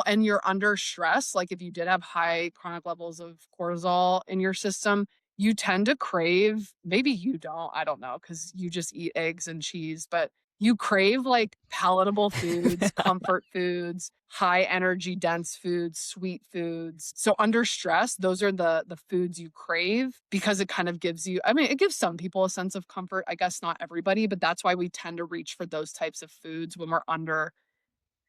and you're under stress, like if you did have high chronic levels of cortisol in your system, you tend to crave, maybe you don't, I don't know, because you just eat eggs and cheese, but you crave like palatable foods, comfort foods, high energy, dense foods, sweet foods. So under stress, those are the foods you crave because it kind of gives you, it gives some people a sense of comfort. I guess not everybody, but that's why we tend to reach for those types of foods when we're under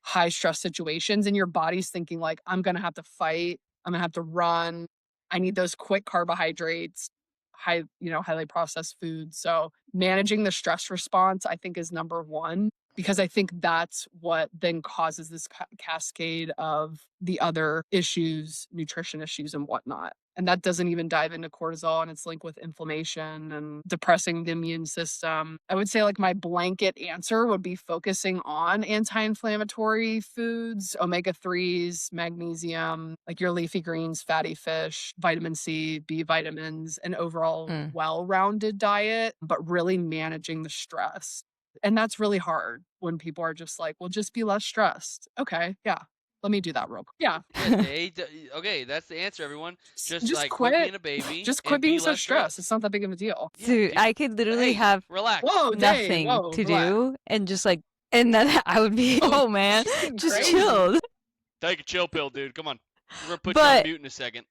high stress situations and your body's thinking like, I'm going to have to fight. I'm going to have to run. I need those quick carbohydrates, highly processed foods. So managing the stress response, I think, is number one, because I think that's what then causes this cascade of the other issues, nutrition issues and whatnot. And that doesn't even dive into cortisol and its link with inflammation and depressing the immune system. I would say like my blanket answer would be focusing on anti-inflammatory foods, omega-3s, magnesium, like your leafy greens, fatty fish, vitamin C, B vitamins, an overall well-rounded diet, but really managing the stress. And that's really hard when people are just like, well, just be less stressed. Okay, yeah. Let me do that real quick. Yeah. Okay, that's the answer, everyone. Just like quit being a baby. Just quit being so stressed. It's not that big of a deal. Dude, I could literally have relax. nothing to do and just like, and then I would be, oh man, just chilled. Take a chill pill, dude. Come on. We're gonna put you on mute in a second.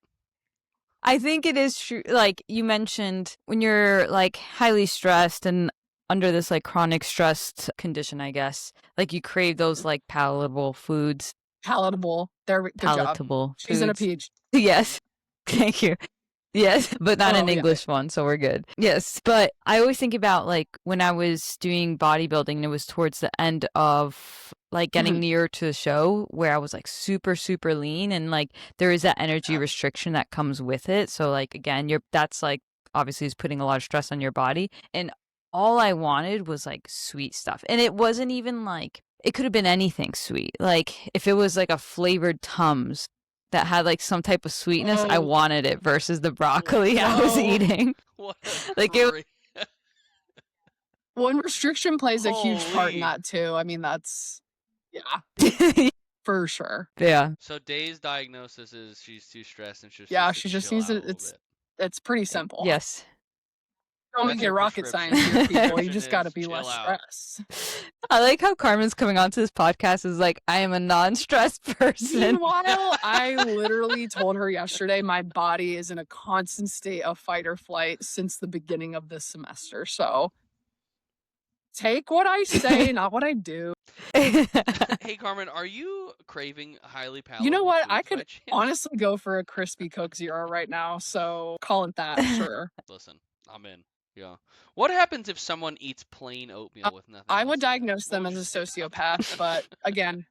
I think it is true. Like you mentioned, when you're like highly stressed and under this like chronic stressed condition, I guess. Like you crave those like palatable foods. Palatable. Good job. Palatable She's in a foods. PhD. Yes. Thank you. Yes, but not an Oh, yeah. English one, so we're good. Yes, but I always think about like when I was doing bodybuilding and it was towards the end of like getting Mhm. near to the show where I was like super, super lean and like there is that energy Yeah. restriction that comes with it. So like again, that's like obviously is putting a lot of stress on your body. And all I wanted was like sweet stuff. And it wasn't even like it could have been anything sweet. Like if it was like a flavored Tums that had like some type of sweetness, I Oh. wanted it versus the broccoli I was Oh. eating. What a Like it great- Well, and restriction plays a huge part in Holy. that too. I mean, that's yeah, for sure. Yeah. So Day's diagnosis is she's too stressed and she's Yeah, needs she to just chill needs out to. a little It's bit. pretty simple. Yes. Don't That's make it your rocket prescription. science here, people. You Prescription just got to is be chill less out. stressed. I like how Carmen's coming onto this podcast is like, I am a non-stressed person. Meanwhile, I literally told her yesterday my body is in a constant state of fight or flight since the beginning of this semester. So take what I say, not what I do. Hey Carmen, are you craving highly palatable You know what? foods I by could chance? honestly go for a crispy Coke Zero right now. So call it that, sure. Listen, I'm in. Yeah. What happens if someone eats plain oatmeal with nothing I else would in it? diagnose What them would as you a say about sociopath, that? but again,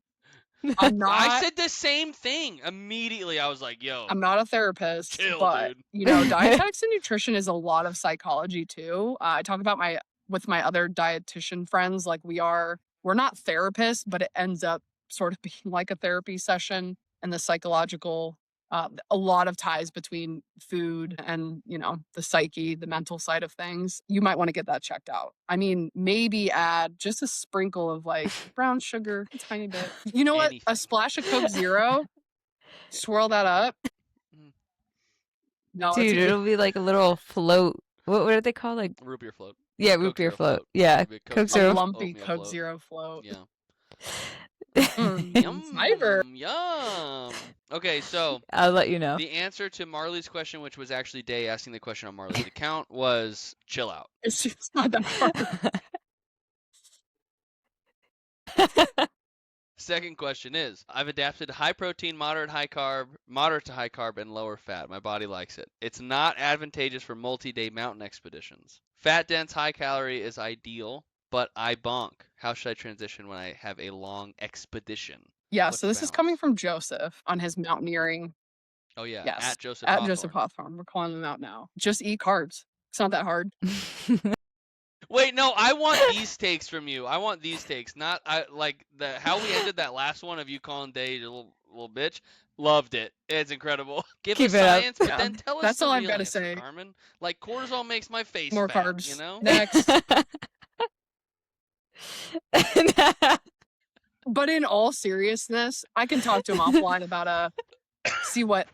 I'm not. I said the same thing immediately. I was like, "Yo, I'm not a therapist, chill, but dude." you know, dietetics and nutrition is a lot of psychology too. I talk about with my other dietitian friends, like we're not therapists, but it ends up sort of being like a therapy session and the psychological, a lot of ties between food and the psyche, the mental side of things. You might want to get that checked out. I mean, maybe add just a sprinkle of like brown sugar, a tiny bit. You know what? Anything. A splash of Coke Zero. Swirl that up. Mm. No, Dude, it'll be like a little float. What are they called? Like Root beer float. yeah, Coke root beer Zero float. Yeah, Maybe a Coke Coke a Zero. lumpy oatmeal Coke float. Zero float. Yeah. Yum. Fiber. Yum. Okay, so I'll let you know. the answer to Marley's question, which was actually Day asking the question on Marley's account, was chill out. It's just not that hard. Second question is, I've adapted high protein, moderate to high carb, and lower fat. My body likes it. It's not advantageous for multi-day mountain expeditions. Fat dense, high calorie is ideal, but I bonk. How should I transition when I have a long expedition? Yeah, What's so the this is balance? coming from Joseph on his mountaineering. Oh yeah, Yes, at Joseph at Hawthorne. Joseph Hawthorne. We're calling him out now. Just eat carbs. It's not that hard. Wait, no, I want these takes from you. I want these takes, not how we ended that last one of you calling Day a little bitch. Loved it. It's incredible. Give Keep us it up. science, but Yeah, then tell us that's the all I've real gotta answer, say. Carmen. Like cortisol makes my face More fat, carbs. you know? Next. But in all seriousness, I can talk to him offline about see what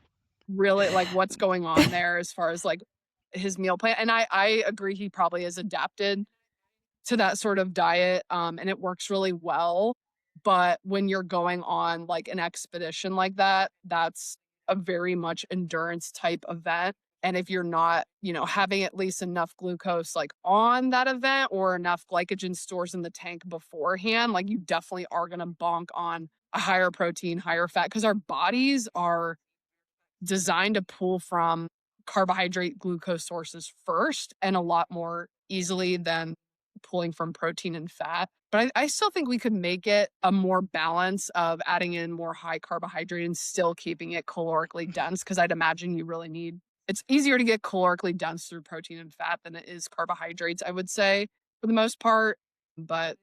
really like what's going on there as far as like his meal plan. And I agree he probably is adapted to that sort of diet, and it works really well. But when you're going on like an expedition like that, that's a very much endurance type event. And if you're not, having at least enough glucose like on that event or enough glycogen stores in the tank beforehand, like you definitely are going to bonk on a higher protein, higher fat, because our bodies are designed to pull from carbohydrate glucose sources first and a lot more easily than pulling from protein and fat. But I still think we could make it a more balance of adding in more high carbohydrate and still keeping it calorically dense, because I'd imagine you really need it's easier to get calorically dense through protein and fat than it is carbohydrates, I would say, for the most part. But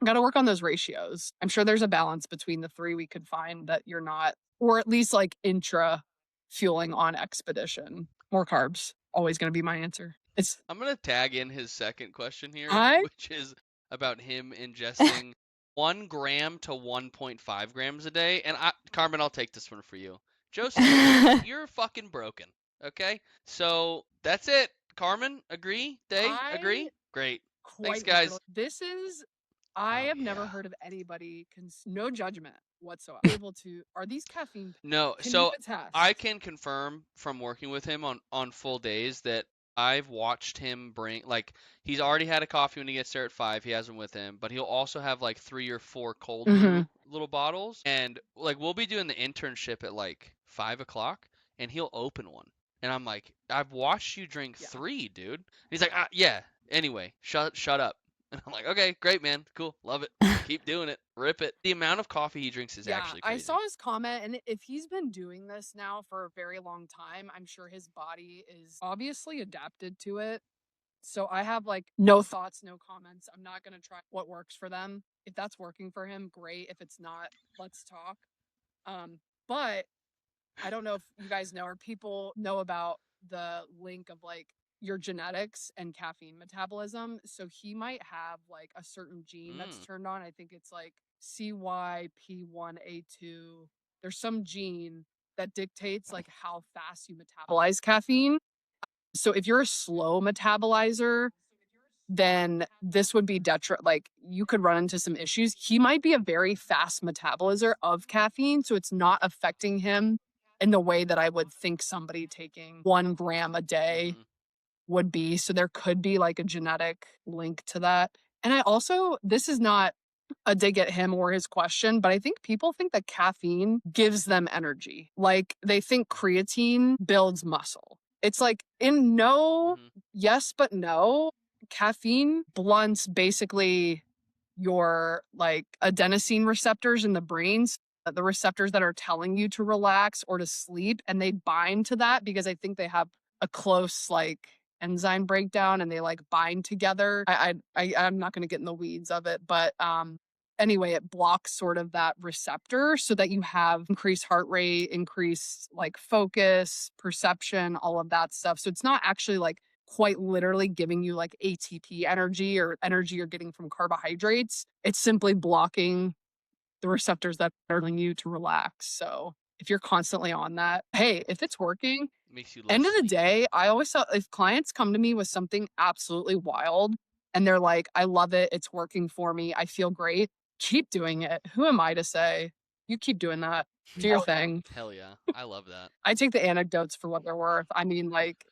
got to work on those ratios. I'm sure there's a balance between the three we could find that you're not, or at least like intra fueling on expedition. More carbs, always going to be my answer. I'm gonna tag in his second question here, I- which is about him ingesting 1 gram to 1.5 grams a day. And Carmen, I'll take this one for you. Joseph, you're fucking broken. Okay, so that's it. Carmen, agree? Day, agree? Great. Thanks, guys. Literally. This is, I Oh, have never yeah. heard of anybody, no judgment whatsoever, able to, are these caffeine? No, Can so you attest? I can confirm from working with him on full days that I've watched him bring, like, he's already had a coffee when he gets there at 5. He has them with him, but he'll also have like 3 or 4 cold brew little bottles. And like, we'll be doing the internship at like 5 o'clock, and he'll open one. And I'm like, I've watched you drink 3, dude. And he's like, yeah. Anyway, shut up. And I'm like, okay, great, man. Cool. Love it. Keep doing it. Rip it. The amount of coffee he drinks is actually crazy. I saw his comment, and if he's been doing this now for a very long time, I'm sure his body is obviously adapted to it. So I have like no thoughts, no comments. I'm not going to try what works for them. If that's working for him, great. If it's not, let's talk. But I don't know if you guys know or people know about the link of like your genetics and caffeine metabolism. So he might have like a certain gene that's turned on. I think it's like CYP1A2. There's some gene that dictates like how fast you metabolize caffeine. So if you're a slow metabolizer, then this would be like you could run into some issues. He might be a very fast metabolizer of caffeine, so it's not affecting him in the way that I would think somebody taking 1 gram a day would be. So there could be like a genetic link to that. And I also, this is not a dig at him or his question, but I think people think that caffeine gives them energy. Like they think creatine builds muscle. It's like in no, yes, but no. Caffeine blunts basically your like adenosine receptors in the brains, the receptors that are telling you to relax or to sleep, and they bind to that because I think they have a close like enzyme breakdown and they like bind together. I'm not going to get in the weeds of it, but anyway, it blocks sort of that receptor so that you have increased heart rate, increased like focus, perception, all of that stuff. So it's not actually like quite literally giving you like ATP energy or energy you're getting from carbohydrates. It's simply blocking the receptors that are telling you to relax. So if you're constantly on that, hey, if it's working, Makes you less end of the sleepy. day, I always thought if clients come to me with something absolutely wild and they're like, I love it, it's working for me, I feel great, keep doing it. Who am I to say? You keep doing that. Do your thing. Hell yeah. I love that. I take the anecdotes for what they're worth. I mean, like,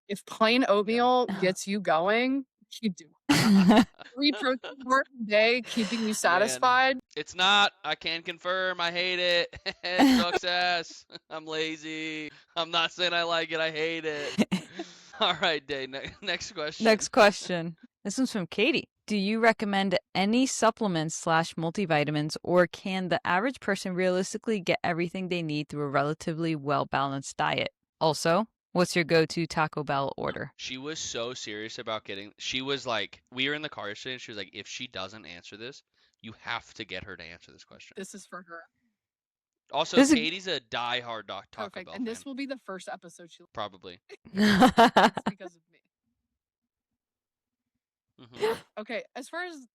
if plain oatmeal gets you going, keep doing it. 3 protein bars a day, keeping you satisfied. Man, it's not. I can confirm. I hate it. It sucks ass. I'm lazy. I'm not saying I like it. I hate it. All right, Day. Next question. Next question. This one's from Katie. Do you recommend any supplements / multivitamins, or can the average person realistically get everything they need through a relatively well-balanced diet? Also, what's your go-to Taco Bell order? She was so serious about she was like, we were in the car yesterday and she was like, if she doesn't answer this, you have to get her to answer this question. This is for her. Also, Katie's a diehard Taco Perfect. Bell And fan. this will be the first episode she'll Probably. It's because of me. Mm-hmm. Okay, as far as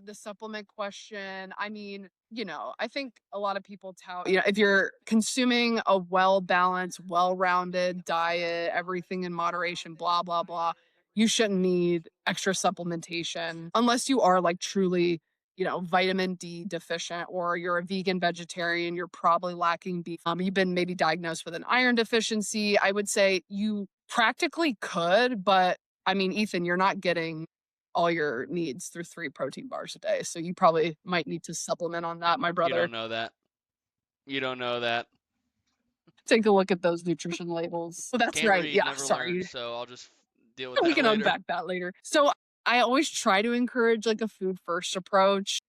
the supplement question, I mean, you know, I think a lot of people tout, you know, if you're consuming a well-balanced, well-rounded diet, everything in moderation, blah, blah, blah, you shouldn't need extra supplementation unless you are like truly, you know, vitamin D deficient or you're a vegan vegetarian, you're probably lacking B. You've been maybe diagnosed with an iron deficiency. I would say you practically could, but I mean, Ethan, you're not getting all your needs through 3 protein bars a day. So you probably might need to supplement on that, my brother. You don't know that. You don't know that. Take a look at those nutrition labels. Oh, that's Can't right. read, Yeah, never sorry. learned, so I'll just deal with that We can later. unpack that later. So I always try to encourage like a food first approach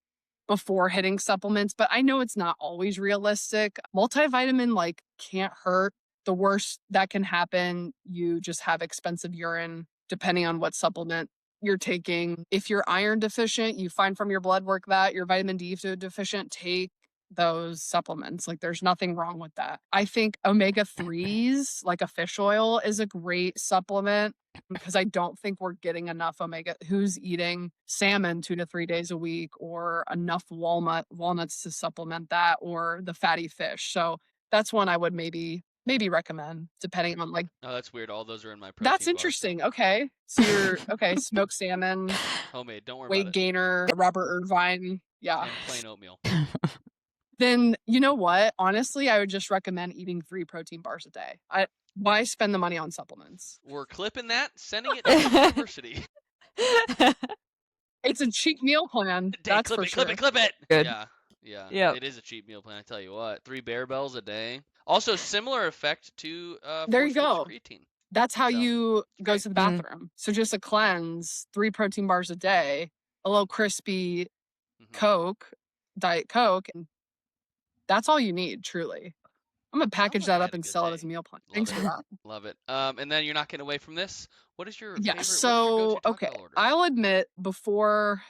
before hitting supplements, but I know it's not always realistic. Multivitamin like can't hurt. The worst that can happen, you just have expensive urine depending on what supplement you're taking. If you're iron deficient, you find from your blood work that you're vitamin D deficient, take those supplements. Like there's nothing wrong with that. I think omega 3s, like a fish oil, is a great supplement because I don't think we're getting enough omega. Who's eating salmon 2 to 3 days a week or enough walnuts to supplement that, or the fatty fish? So that's one I would maybe recommend depending on like. Oh, that's weird. All those are in my protein That's bars, so. interesting. Okay. So you're okay, smoked salmon, Homemade, don't worry weight about it. gainer, Robert Irvine. Yeah. And plain oatmeal. Then you know what? Honestly, I would just recommend eating 3 protein bars a day. Why spend the money on supplements? We're clipping that, sending it to the university. It's a cheap meal plan. That's for sure. Clip it. Good. Yeah. Yeah. Yep. It is a cheap meal plan, I tell you what. 3 bear bells a day. Also similar effect to There 4 you scoops go. of creatine. That's how So, you go great. to the bathroom. So just a cleanse, 3 protein bars a day, a little crispy Coke, Diet Coke, and that's all you need, truly. I'm gonna package like that I up had a and good sell it day. as a meal plan. Love Thanks it. for that. Love it. And then you're not getting away from this. What is your Yeah, favorite? so what is your go-to Taco okay, Bell order? I'll admit before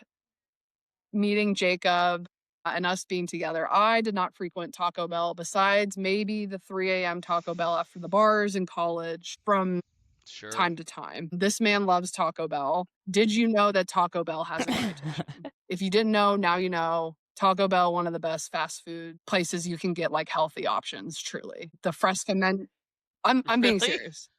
meeting Jacob and us being together, I did not frequent Taco Bell besides maybe the 3 a.m. Taco Bell after the bars in college from Sure. time to time. This man loves Taco Bell. Did you know that Taco Bell has a dietitian? If you didn't know, now you know. Taco Bell, one of the best fast food places you can get like healthy options, truly. The Fresca menu. I'm being Really? serious.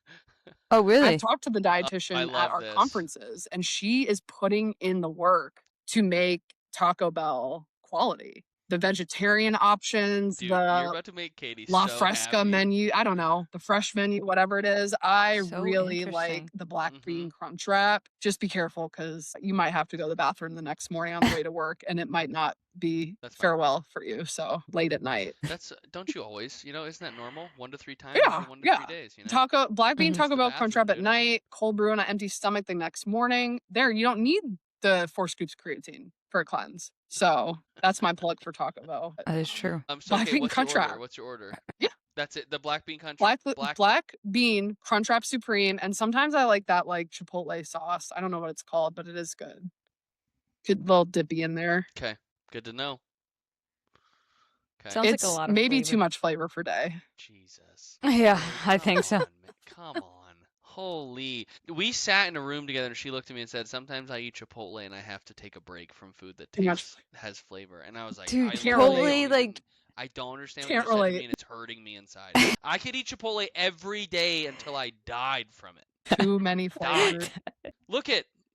Oh, really? I've talked to the I dietitian at love our this. conferences, and she is putting in the work to make Taco Bell quality. The vegetarian options, Dude, you're the about to make Katie La so Fresca happy. menu, I don't know, the fresh menu, whatever it is. I So really like interesting. the black bean crunch wrap. Just be careful because you might have to go to the bathroom the next morning on the way to work, and it might not be That's fine. farewell for you. So late at night. That's don't you always? Isn't that normal? 1 to 3 times every 1 to 3 days. Black bean Mhm. Taco the Bell crunch bathroom, wrap at dude. night, cold brew on an empty stomach the next morning. There, you don't need the 4 scoops of creatine for a cleanse. So that's my plug for Taco Bell. That is true. So Black okay, bean what's your crunch order? wrap. What's your order? Yeah. That's it. The black bean crunch. Black bean crunch wrap supreme, and sometimes I like that like chipotle sauce. I don't know what it's called, but it is good. Good little dippy in there. Okay, good to know. Okay. Sounds like a It's lot of maybe flavor. too much flavor for day. Jesus. Yeah, Dude, I think so. on, man. Come on. Holy. We sat in a room together and she looked at me and said, "Sometimes I eat Chipotle and I have to take a break from food that Too much. has flavor." And I was like, Dude, I Can't literally relate. Chipotle, don't like even- I don't understand what Can't you said to relate. me and it's hurting me inside. I could eat Chipotle every day until I died from it. Too many flavors.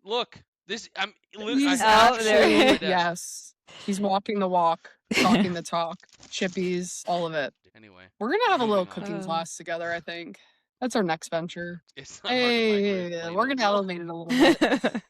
Look. This He's out there. actually, Right there. yes. He's walking the walk, talking the talk, chippies, all of it. Anyway, We're gonna have a little moving on. cooking class together, I think. That's our next venture. It's not hard to microwave Hey, Play-Doh, we're gonna girl. elevate it a little bit.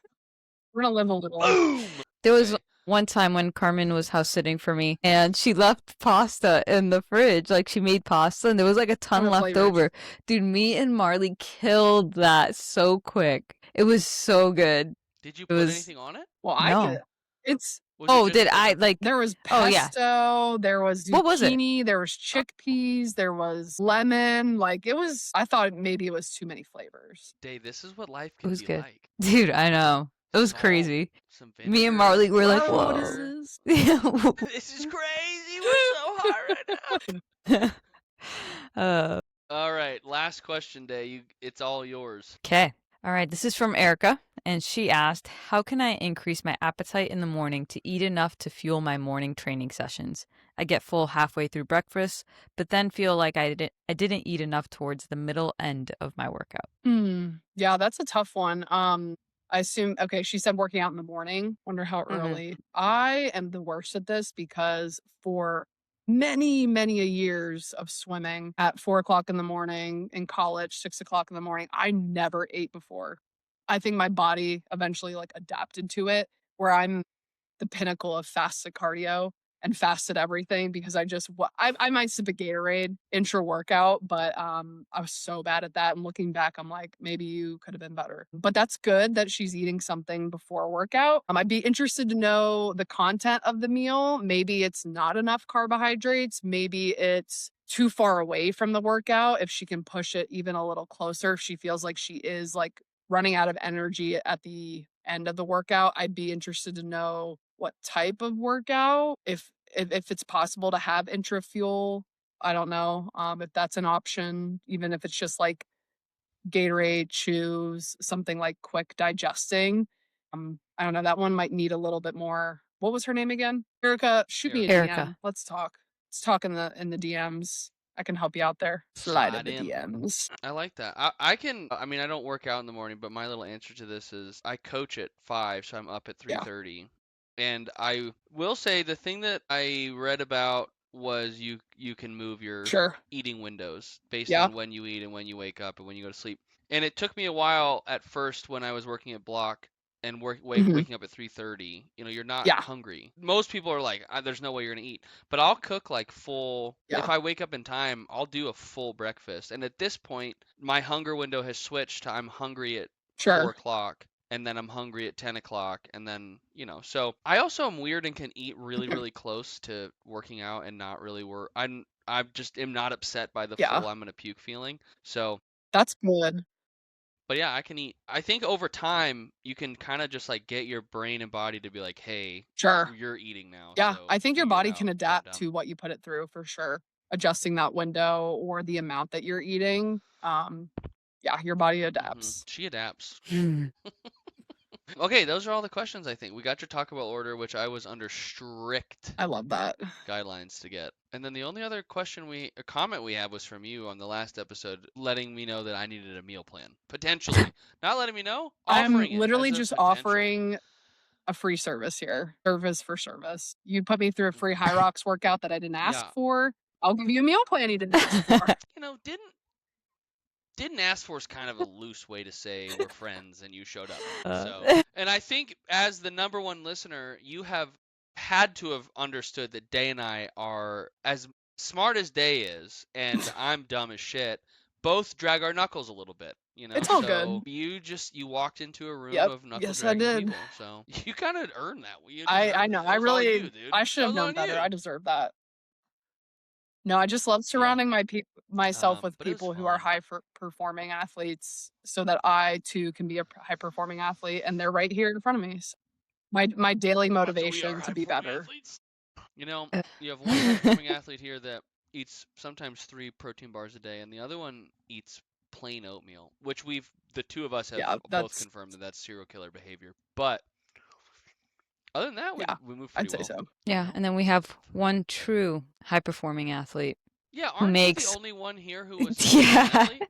We're gonna live a little. Boom. There was Okay. one time when Carmen was house sitting for me and she left pasta in the fridge. Like she made pasta and there was like a ton What left flavors? over. Dude, me and Marley killed that so quick. It was so good. Did you It put was anything on it? Well, I No. did. It's Was it Oh, just did like I a- like there was Oh, yeah. pesto, there was What was it? zucchini, there was chickpeas, there was lemon. Like it was. I thought maybe it was too many flavors. Dave, this is what life It can was be good. like. Dude, I know. It was Salt, crazy. some Me and vinegar, Marley were like, Whoa, what whoa. is this? This is crazy. We're so high right now. All right, last question, Dave. It's all yours. Okay. All right. This is from Erica, and she asked, "How can I increase my appetite in the morning to eat enough to fuel my morning training sessions? I get full halfway through breakfast, but then feel like I didn't eat enough towards the middle end of my workout." Yeah, that's a tough one. I assume okay, she said working out in the morning. Wonder how Mhm. early. I am the worst at this because for many, many a years of swimming at 4 o'clock in the morning in college, 6 o'clock in the morning, I never ate before. I think my body eventually like adapted to it where I'm the pinnacle of fasted cardio and fasted everything because I might sip a Gatorade intra workout, but I was so bad at that. And looking back, I'm like, maybe you could have been better. But that's good that she's eating something before a workout. I'd be interested to know the content of the meal. Maybe it's not enough carbohydrates. Maybe it's too far away from the workout. If she can push it even a little closer, if she feels like she is like running out of energy at the end of the workout, I'd be interested to know what type of workout, if it's possible to have intra fuel. I don't know if that's an option, even if it's just like Gatorade, chews, something like quick digesting. I don't know. That one might need a little bit more. What was her name again? Erica, shoot me a Erica. DM. Let's talk. Let's talk in the DMs. I can help you out there. Slide in the DMs. I like that. I mean, I don't work out in the morning, but my little answer to this is I coach at 5, so I'm up at 3:30. And I will say the thing that I read about was you can move your Sure. eating windows based Yeah. on when you eat and when you wake up and when you go to sleep. And it took me a while at first when I was working at Block and waking up at 3:30. You're not Yeah. hungry. Most people are like, there's no way you're gonna eat. But I'll cook like full. Yeah. If I wake up in time, I'll do a full breakfast. And at this point, my hunger window has switched to I'm hungry at 4 o'clock. And then I'm hungry at 10 o'clock, and then, so I also am weird and can eat really, really close to working out and not really I just am not upset by the Yeah. full I'm gonna puke feeling. So, That's good. but yeah, I can eat. I think over time you can kind of just like get your brain and body to be like, hey, Sure. you're eating now. Yeah, So I think your figure it body out, can calm adapt down. to what you put it through for sure. Adjusting that window or the amount that you're eating. Yeah, your body adapts. She adapts. Okay, those are all the questions I think. We got your Taco Bell order, which I was under strict I love that. guidelines to get. And then the only other a comment we had was from you on the last episode, letting me know that I needed a meal plan. Potentially. Not letting me know, I'm offering it literally as a just potential. offering a free service here. Service for service. You put me through a free High Rocks workout that I didn't ask Yeah. for. I'll give you a meal plan you didn't ask for. Didn't ask for is kind of a loose way to say we're friends and you showed up. And I think as the number one listener, you have had to have understood that Day and I are as smart as Day is, and I'm dumb as shit. Both drag our knuckles a little bit, It's all so good. you walked into a room Yep. of knuckle Yes, I dragging did. people, so you kind of earned that. I know. That was all you, dude. I should have known better. I deserve that. No, I just love surrounding myself with but it was people who are fun. performing athletes so that I too can be a high performing athlete, and they're right here in front of me. So my daily motivation to be better. Athletes. You have one high performing athlete here that eats sometimes 3 protein bars a day, and the other one eats plain oatmeal, which the two of us have both confirmed that that's serial killer behavior. But other than that, we move pretty well. I'd say so. Yeah, and then we have one true high performing athlete. Yeah, aren't you the only one here who was Yeah. an athlete?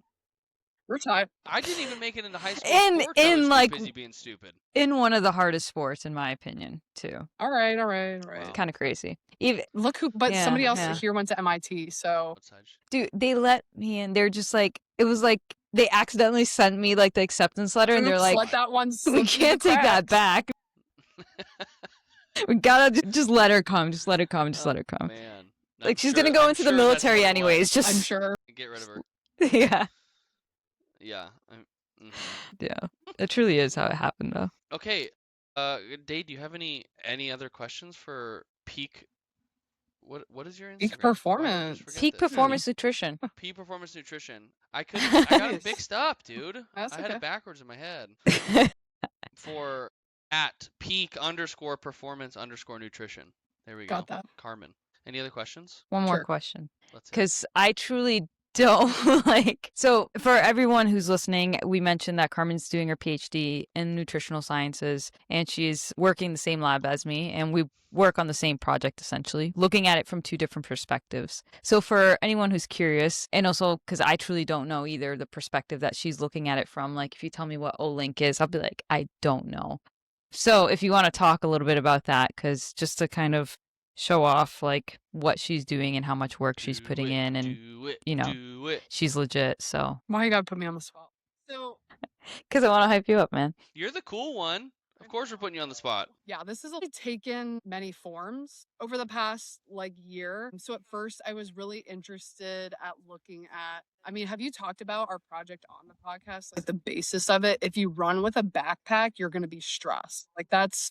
We're tied. I didn't even make it into high school In sports. I was like too busy being stupid. In one of the hardest sports, in my opinion, too. All right. Wow. Kind of crazy. Even look who, but somebody else here went to MIT. So, dude, they let me in. They're just like, it was like they accidentally sent me like the acceptance letter, and they're like, let that one we can't take that back. We gotta just let her come. Just let her come. Just let her come. Man. Like she's gonna go into the military anyways. Just I'm sure. Get rid of her. Yeah. Yeah. Yeah. It truly is how it happened, though. Okay. Dave, do you have any other questions for peak? What is your Instagram? Peak performance. Peak performance nutrition. Peak performance nutrition. I got it mixed up, dude. I had it backwards in my head. For at peak_performance_nutrition. There we go. Got that. Carmen. Any other questions? One more question. Let's because I truly don't like. So for everyone who's listening, we mentioned that Carmen's doing her PhD in nutritional sciences, and she's working the same lab as me, and we work on the same project essentially, looking at it from 2 different perspectives. So for anyone who's curious, and also because I truly don't know either the perspective that she's looking at it from, like if you tell me what O-Link is, I'll be like, I don't know. So if you want to talk a little bit about that, because just to kind of show off like what she's doing and how much work she's putting in, and she's legit. So why you gotta put me on the spot? So because I want to hype you up, man. You're the cool one. Of course we're putting you on the spot. Yeah, this has taken many forms over the past year. So at first I was really interested at looking at, have you talked about our project on the podcast? Like the basis of it, if you run with a backpack, you're going to be stressed. Like that's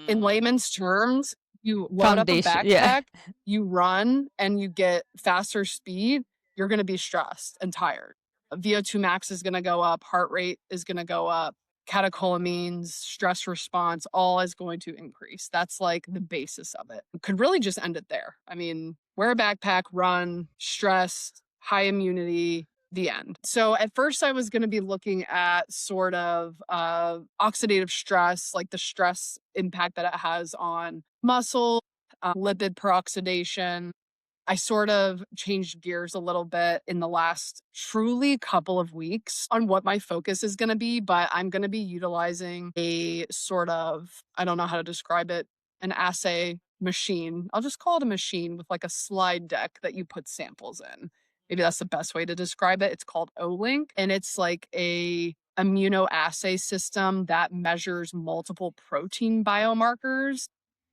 in layman's terms, you load up a backpack, you run and you get faster speed, you're going to be stressed and tired. VO2 max is going to go up, heart rate is going to go up, catecholamines, stress response, all is going to increase. That's like the basis of it. Could really just end it there. Wear a backpack, run, stress, high immunity, the end. So at first I was going to be looking at sort of oxidative stress, like the stress impact that it has on muscle, lipid peroxidation. I sort of changed gears a little bit in the last truly couple of weeks on what my focus is going to be, but I'm going to be utilizing a sort of, I don't know how to describe it, an assay machine. I'll just call it a machine with like a slide deck that you put samples in. Maybe that's the best way to describe it. It's called Olink, and it's like a immunoassay system that measures multiple protein biomarkers.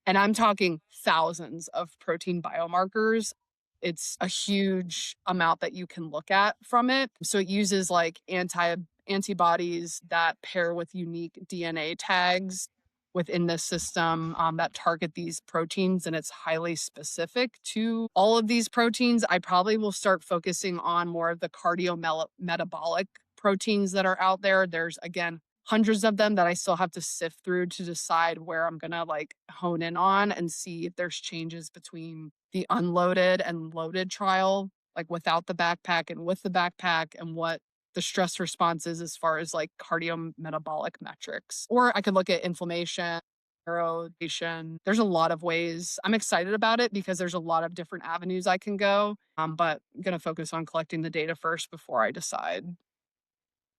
And I'm talking thousands of protein biomarkers. It's a huge amount that you can look at from it. So it uses like antibodies that pair with unique DNA tags within the system that target these proteins, and it's highly specific to all of these proteins. I probably will start focusing on more of the cardiometabolic proteins that are out there. There's, again, hundreds of them that I still have to sift through to decide where I'm gonna like hone in on and see if there's changes between the unloaded and loaded trial, like without the backpack and with the backpack, and what the stress responses as far as like cardiometabolic metrics. Or I could look at inflammation, neurodegeneration. There's a lot of ways. I'm excited about it because there's a lot of different avenues I can go. But I'm going to focus on collecting the data first before I decide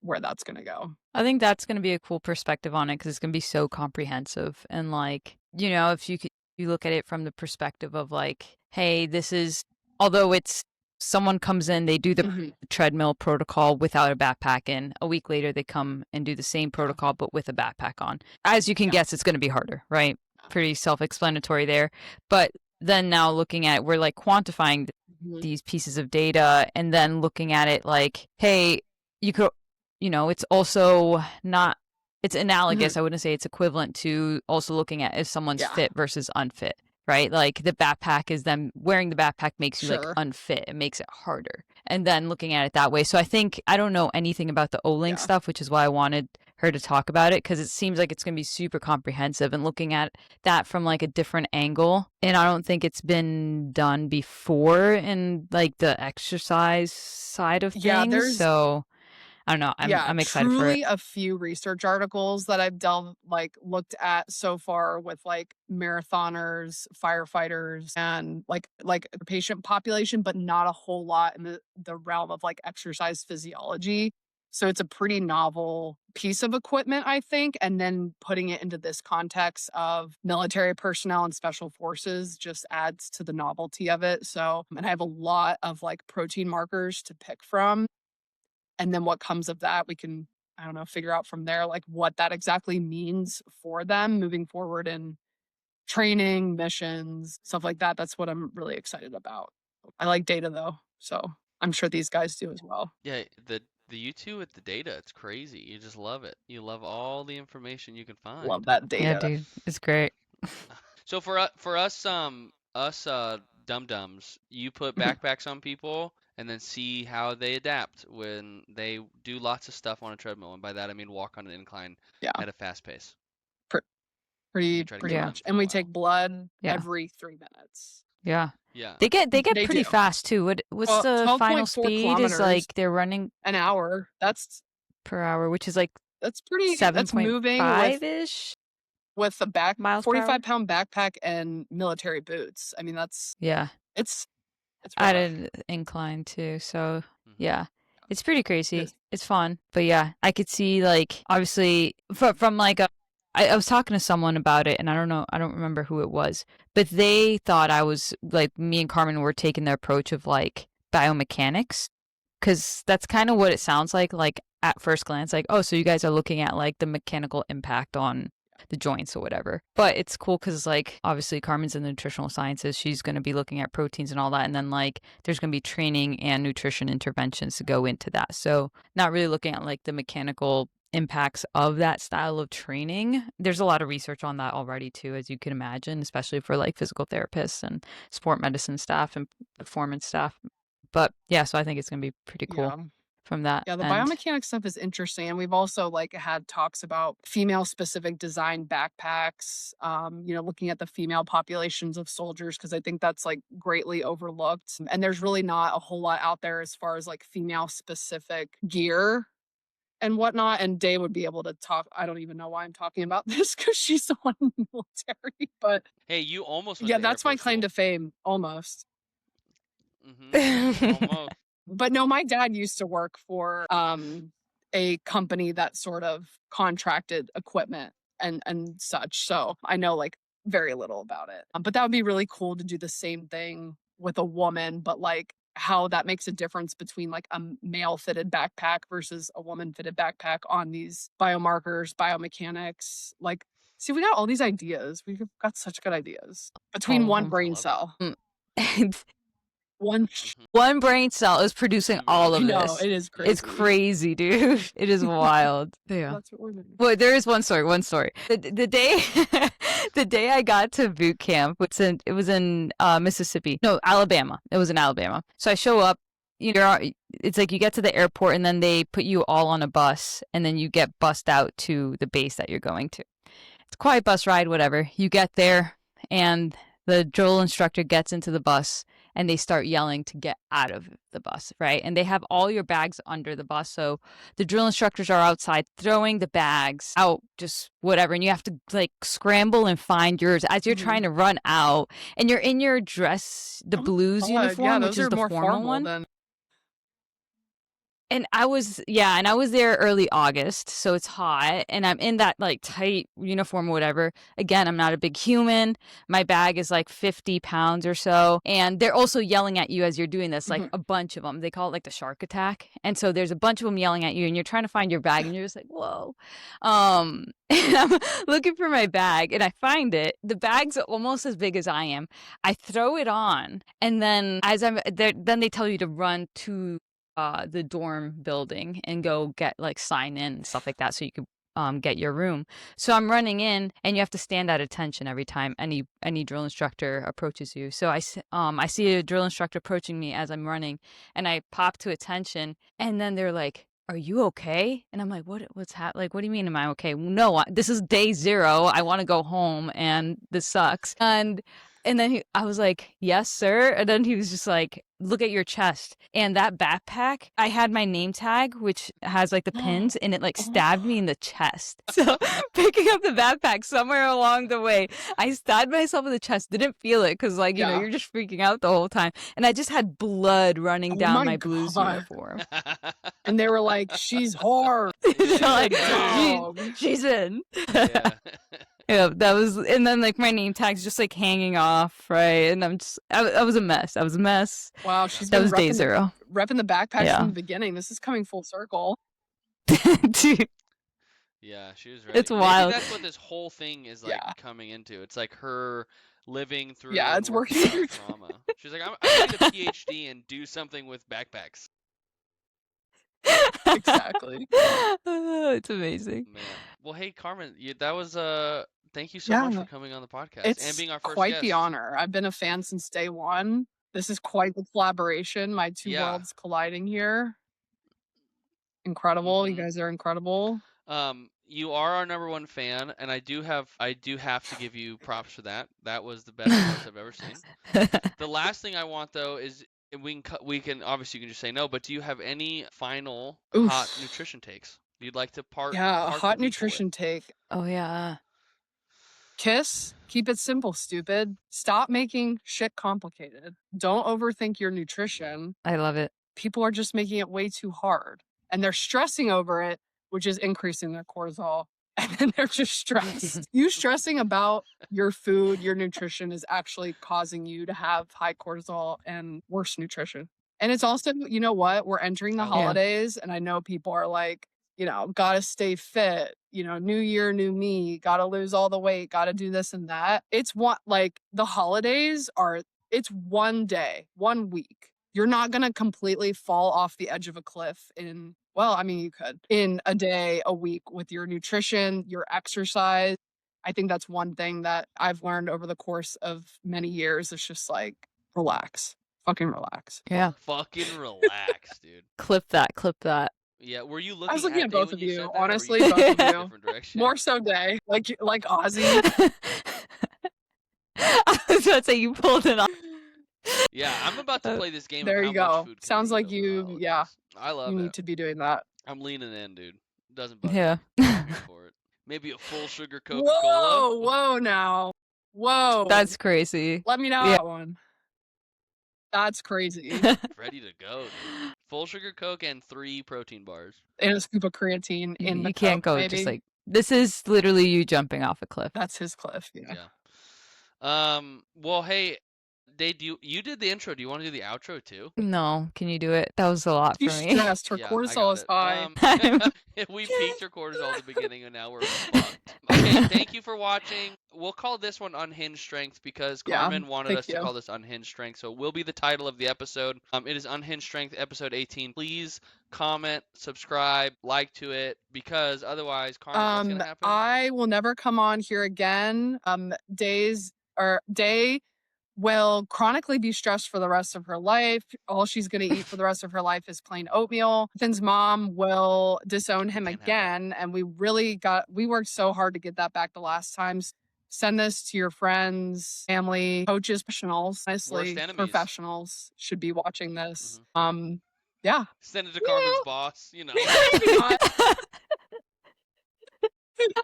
where that's going to go. I think that's going to be a cool perspective on it because it's going to be so comprehensive. And like, you know, if you look at it from the perspective of like, hey, this is, although it's someone comes in, they do the treadmill protocol without a backpack in. A week later, they come and do the same protocol, but with a backpack on. As you can guess, it's going to be harder, right? Pretty self-explanatory there. But then now looking at it, we're like quantifying these pieces of data and then looking at it like, hey, you could, you know, it's also not, it's analogous. I wouldn't say it's equivalent to also looking at if someone's fit versus unfit. Right? Like the backpack is them wearing the backpack makes you like unfit. It makes it harder. And then looking at it that way. So I think I don't know anything about the Olink stuff, which is why I wanted her to talk about it because it seems like it's going to be super comprehensive and looking at that from like a different angle. And I don't think it's been done before in like the exercise side of things. So I don't know. I'm excited for it. Truly a few research articles that I've looked at so far with like marathoners, firefighters, and like the patient population, but not a whole lot in the realm of like exercise physiology. So it's a pretty novel piece of equipment, I think. And then putting it into this context of military personnel and special forces just adds to the novelty of it. So, and I have a lot of like protein markers to pick from. And then what comes of that, we can, I don't know, figure out from there, like what that exactly means for them moving forward in training, missions, stuff like that. That's what I'm really excited about. I like data though, so I'm sure these guys do as well. Yeah, the you two with the data, it's crazy. You just love it. You love all the information you can find. Love that data. Yeah, dude, it's great. So for us dum-dums, you put backpacks on people and then see how they adapt when they do lots of stuff on a treadmill. And by that, I mean walk on an incline at a fast pace. Pretty much. And we take blood every 3 minutes. Yeah. Yeah. They get pretty fast too. What's the final speed? Is like they're running an hour. That's per hour, which is like that's pretty 7.5-ish with a miles 45-pound backpack and military boots. I mean, that's it's at an incline too. So yeah, it's pretty crazy. It's fun, but yeah, I could see like obviously from like I was talking to someone about it, and I don't remember who it was, but they thought I was like me and Carmen were taking the approach of like biomechanics, because that's kind of what it sounds like at first glance, like, oh, so you guys are looking at like the mechanical impact on the joints or whatever. But it's cool because like obviously Carmen's in the nutritional sciences, she's going to be looking at proteins and all that, and then like there's going to be training and nutrition interventions to go into that. So not really looking at like the mechanical impacts of that style of training. There's a lot of research on that already too, as you can imagine, especially for like physical therapists and sport medicine staff and performance staff. But yeah, so I think it's going to be pretty cool from that. Yeah, the biomechanics stuff is interesting. And we've also like had talks about female specific design backpacks, looking at the female populations of soldiers, because I think that's like greatly overlooked. And there's really not a whole lot out there as far as like female specific gear and whatnot. And Day would be able to talk. I don't even know why I'm talking about this because she's the one in the military. But hey, you almost went to that's my claim to fame, almost. Almost. But no, my dad used to work for a company that sort of contracted equipment and such. So I know like very little about it. But that would be really cool to do the same thing with a woman, but like how that makes a difference between like a male fitted backpack versus a woman fitted backpack on these biomarkers, biomechanics. Like, see, we got all these ideas. We've got such good ideas between All of one them. brain love it. cell. And One. one brain cell is producing all I of know, this. it is crazy. It's crazy, dude. It is wild. Yeah. That's what we're doing. Well, there is one story. The day, the day I got to boot camp, it was in Mississippi. No, Alabama. It was in Alabama. So I show up. It's like you get to the airport and then they put you all on a bus and then you get bussed out to the base that you're going to. It's a quiet bus ride, whatever. You get there and the drill instructor gets into the bus and they start yelling to get out of the bus, right? And they have all your bags under the bus. So the drill instructors are outside throwing the bags out, just whatever. And you have to like scramble and find yours as you're trying to run out. And you're in your dress, the blues uniform, which is the more formal one. than. And I was there early August, so it's hot, and I'm in that like tight uniform or whatever. Again, I'm not a big human. My bag is like 50 pounds or so, and they're also yelling at you as you're doing this, like a bunch of them. They call it like the shark attack, and so there's a bunch of them yelling at you, and you're trying to find your bag, and you're just like, whoa. And I'm looking for my bag, and I find it. The bag's almost as big as I am. I throw it on, and then as I'm there, then they tell you to run to the dorm building and go get like sign in and stuff like that so you can get your room. So I'm running in and you have to stand at attention every time any drill instructor approaches you. So I see a drill instructor approaching me as I'm running and I pop to attention and then they're like, "Are you okay?" And I'm like, what's happening? Like, what do you mean, am I okay? No, this is day 0. I want to go home and this sucks. And then I was like, "Yes, sir." And then he was just like, "Look at your chest." And that backpack, I had my name tag, which has like the pins, and it like stabbed me in the chest. So picking up the backpack somewhere along the way, I stabbed myself in the chest, didn't feel it because like, you're just freaking out the whole time. And I just had blood running down my blues uniform. And they were like, "She's hard." They're like, she's in. Yeah. Yeah, that was, and then like my name tag's just like hanging off, right? And I was a mess. Wow, she's That been was day 0. repping the backpack Yeah. from the beginning. This is coming full circle. Dude, Yeah, she was ready. it's wild. Maybe that's what this whole thing is like coming into. It's like her living through Yeah, and it's working working. through trauma. She's like, I need a PhD and do something with backpacks. Exactly. It's amazing. Man. Well, hey, Carmen, that was thank you so Yeah. much for coming on the podcast It's and being our first quite guest. the honor. I've been a fan since day 1. This is quite the collaboration. My 2 worlds colliding here. Incredible. You guys are incredible. You are our number 1 fan, and I do have to give you props for that. That was the best post I've ever seen. The last thing I want though is we can obviously you can just say no, but do you have any final hot nutrition takes you'd like to part? Yeah, a part the hot people nutrition with? take. Oh yeah. KISS, keep it simple, stupid. Stop making shit complicated. Don't overthink your nutrition. I love it. People are just making it way too hard and they're stressing over it, which is increasing their cortisol. And then they're just stressed. You stressing about your food, your nutrition is actually causing you to have high cortisol and worse nutrition. And it's also, you know what? We're entering the holidays and I know people are like, gotta stay fit, new year, new me, gotta lose all the weight, gotta do this and that. It's the holidays it's one day, 1 week. You're not gonna completely fall off the edge of a cliff you could in a day, a week with your nutrition, your exercise. I think that's one thing that I've learned over the course of many years. It's just like, relax, fucking relax. Yeah. Fucking relax, dude. Clip that. Yeah, were you looking? I was looking at both of you, said honestly, that, or were you both of looking you. in a different direction? More so day, like Ozzy. I was about to say you pulled it off. Yeah, I'm about to play this game. There of you how much go. food can Sounds I like eat over the you, holidays. I love you it. need to be doing that. I'm leaning in, dude. Doesn't bother Yeah. me. I'm here for it. Maybe a full sugar Coca-Cola. Whoa now. Whoa. That's crazy. Let me know that one. That's crazy. Ready to go, dude. Full sugar Coke and 3 protein bars. And a scoop of creatine in the You can't Coke, go maybe. just like, this is literally you jumping off a cliff. That's his cliff, yeah. Well, hey, you did the intro. Do you want to do the outro too? No, can you do it? That was a lot for She's me. stressed. Her Yeah, I cortisol got is it. high. If we peaked her cortisol at the beginning and now we're fucked. Okay, thank you for watching. We'll call this one Unhinged Strength because Yeah, Carmen wanted thank us to you. call this Unhinged Strength, so it will be the title of the episode. It is Unhinged Strength episode 18. Please comment, subscribe, like to it, because otherwise, Carmen, what's gonna happen? I will never come on here again. Day will chronically be stressed for the rest of her life. All she's going to eat for the rest of her life is plain oatmeal. Ethan's mom will disown him Can't have that. again. And we worked so hard to get that back the last times. Send this to your friends, family, coaches, professionals. Honestly, Worst enemies. professionals should be watching this. Yeah. Send it to Carmen's boss, you know. Maybe not.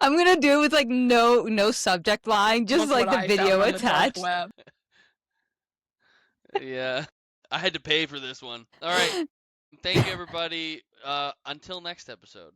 I'm gonna do it with like no subject line, just Look like what the I video found on the dark attached. web. Yeah. I had to pay for this one. All right. Thank you, everybody. Until next episode.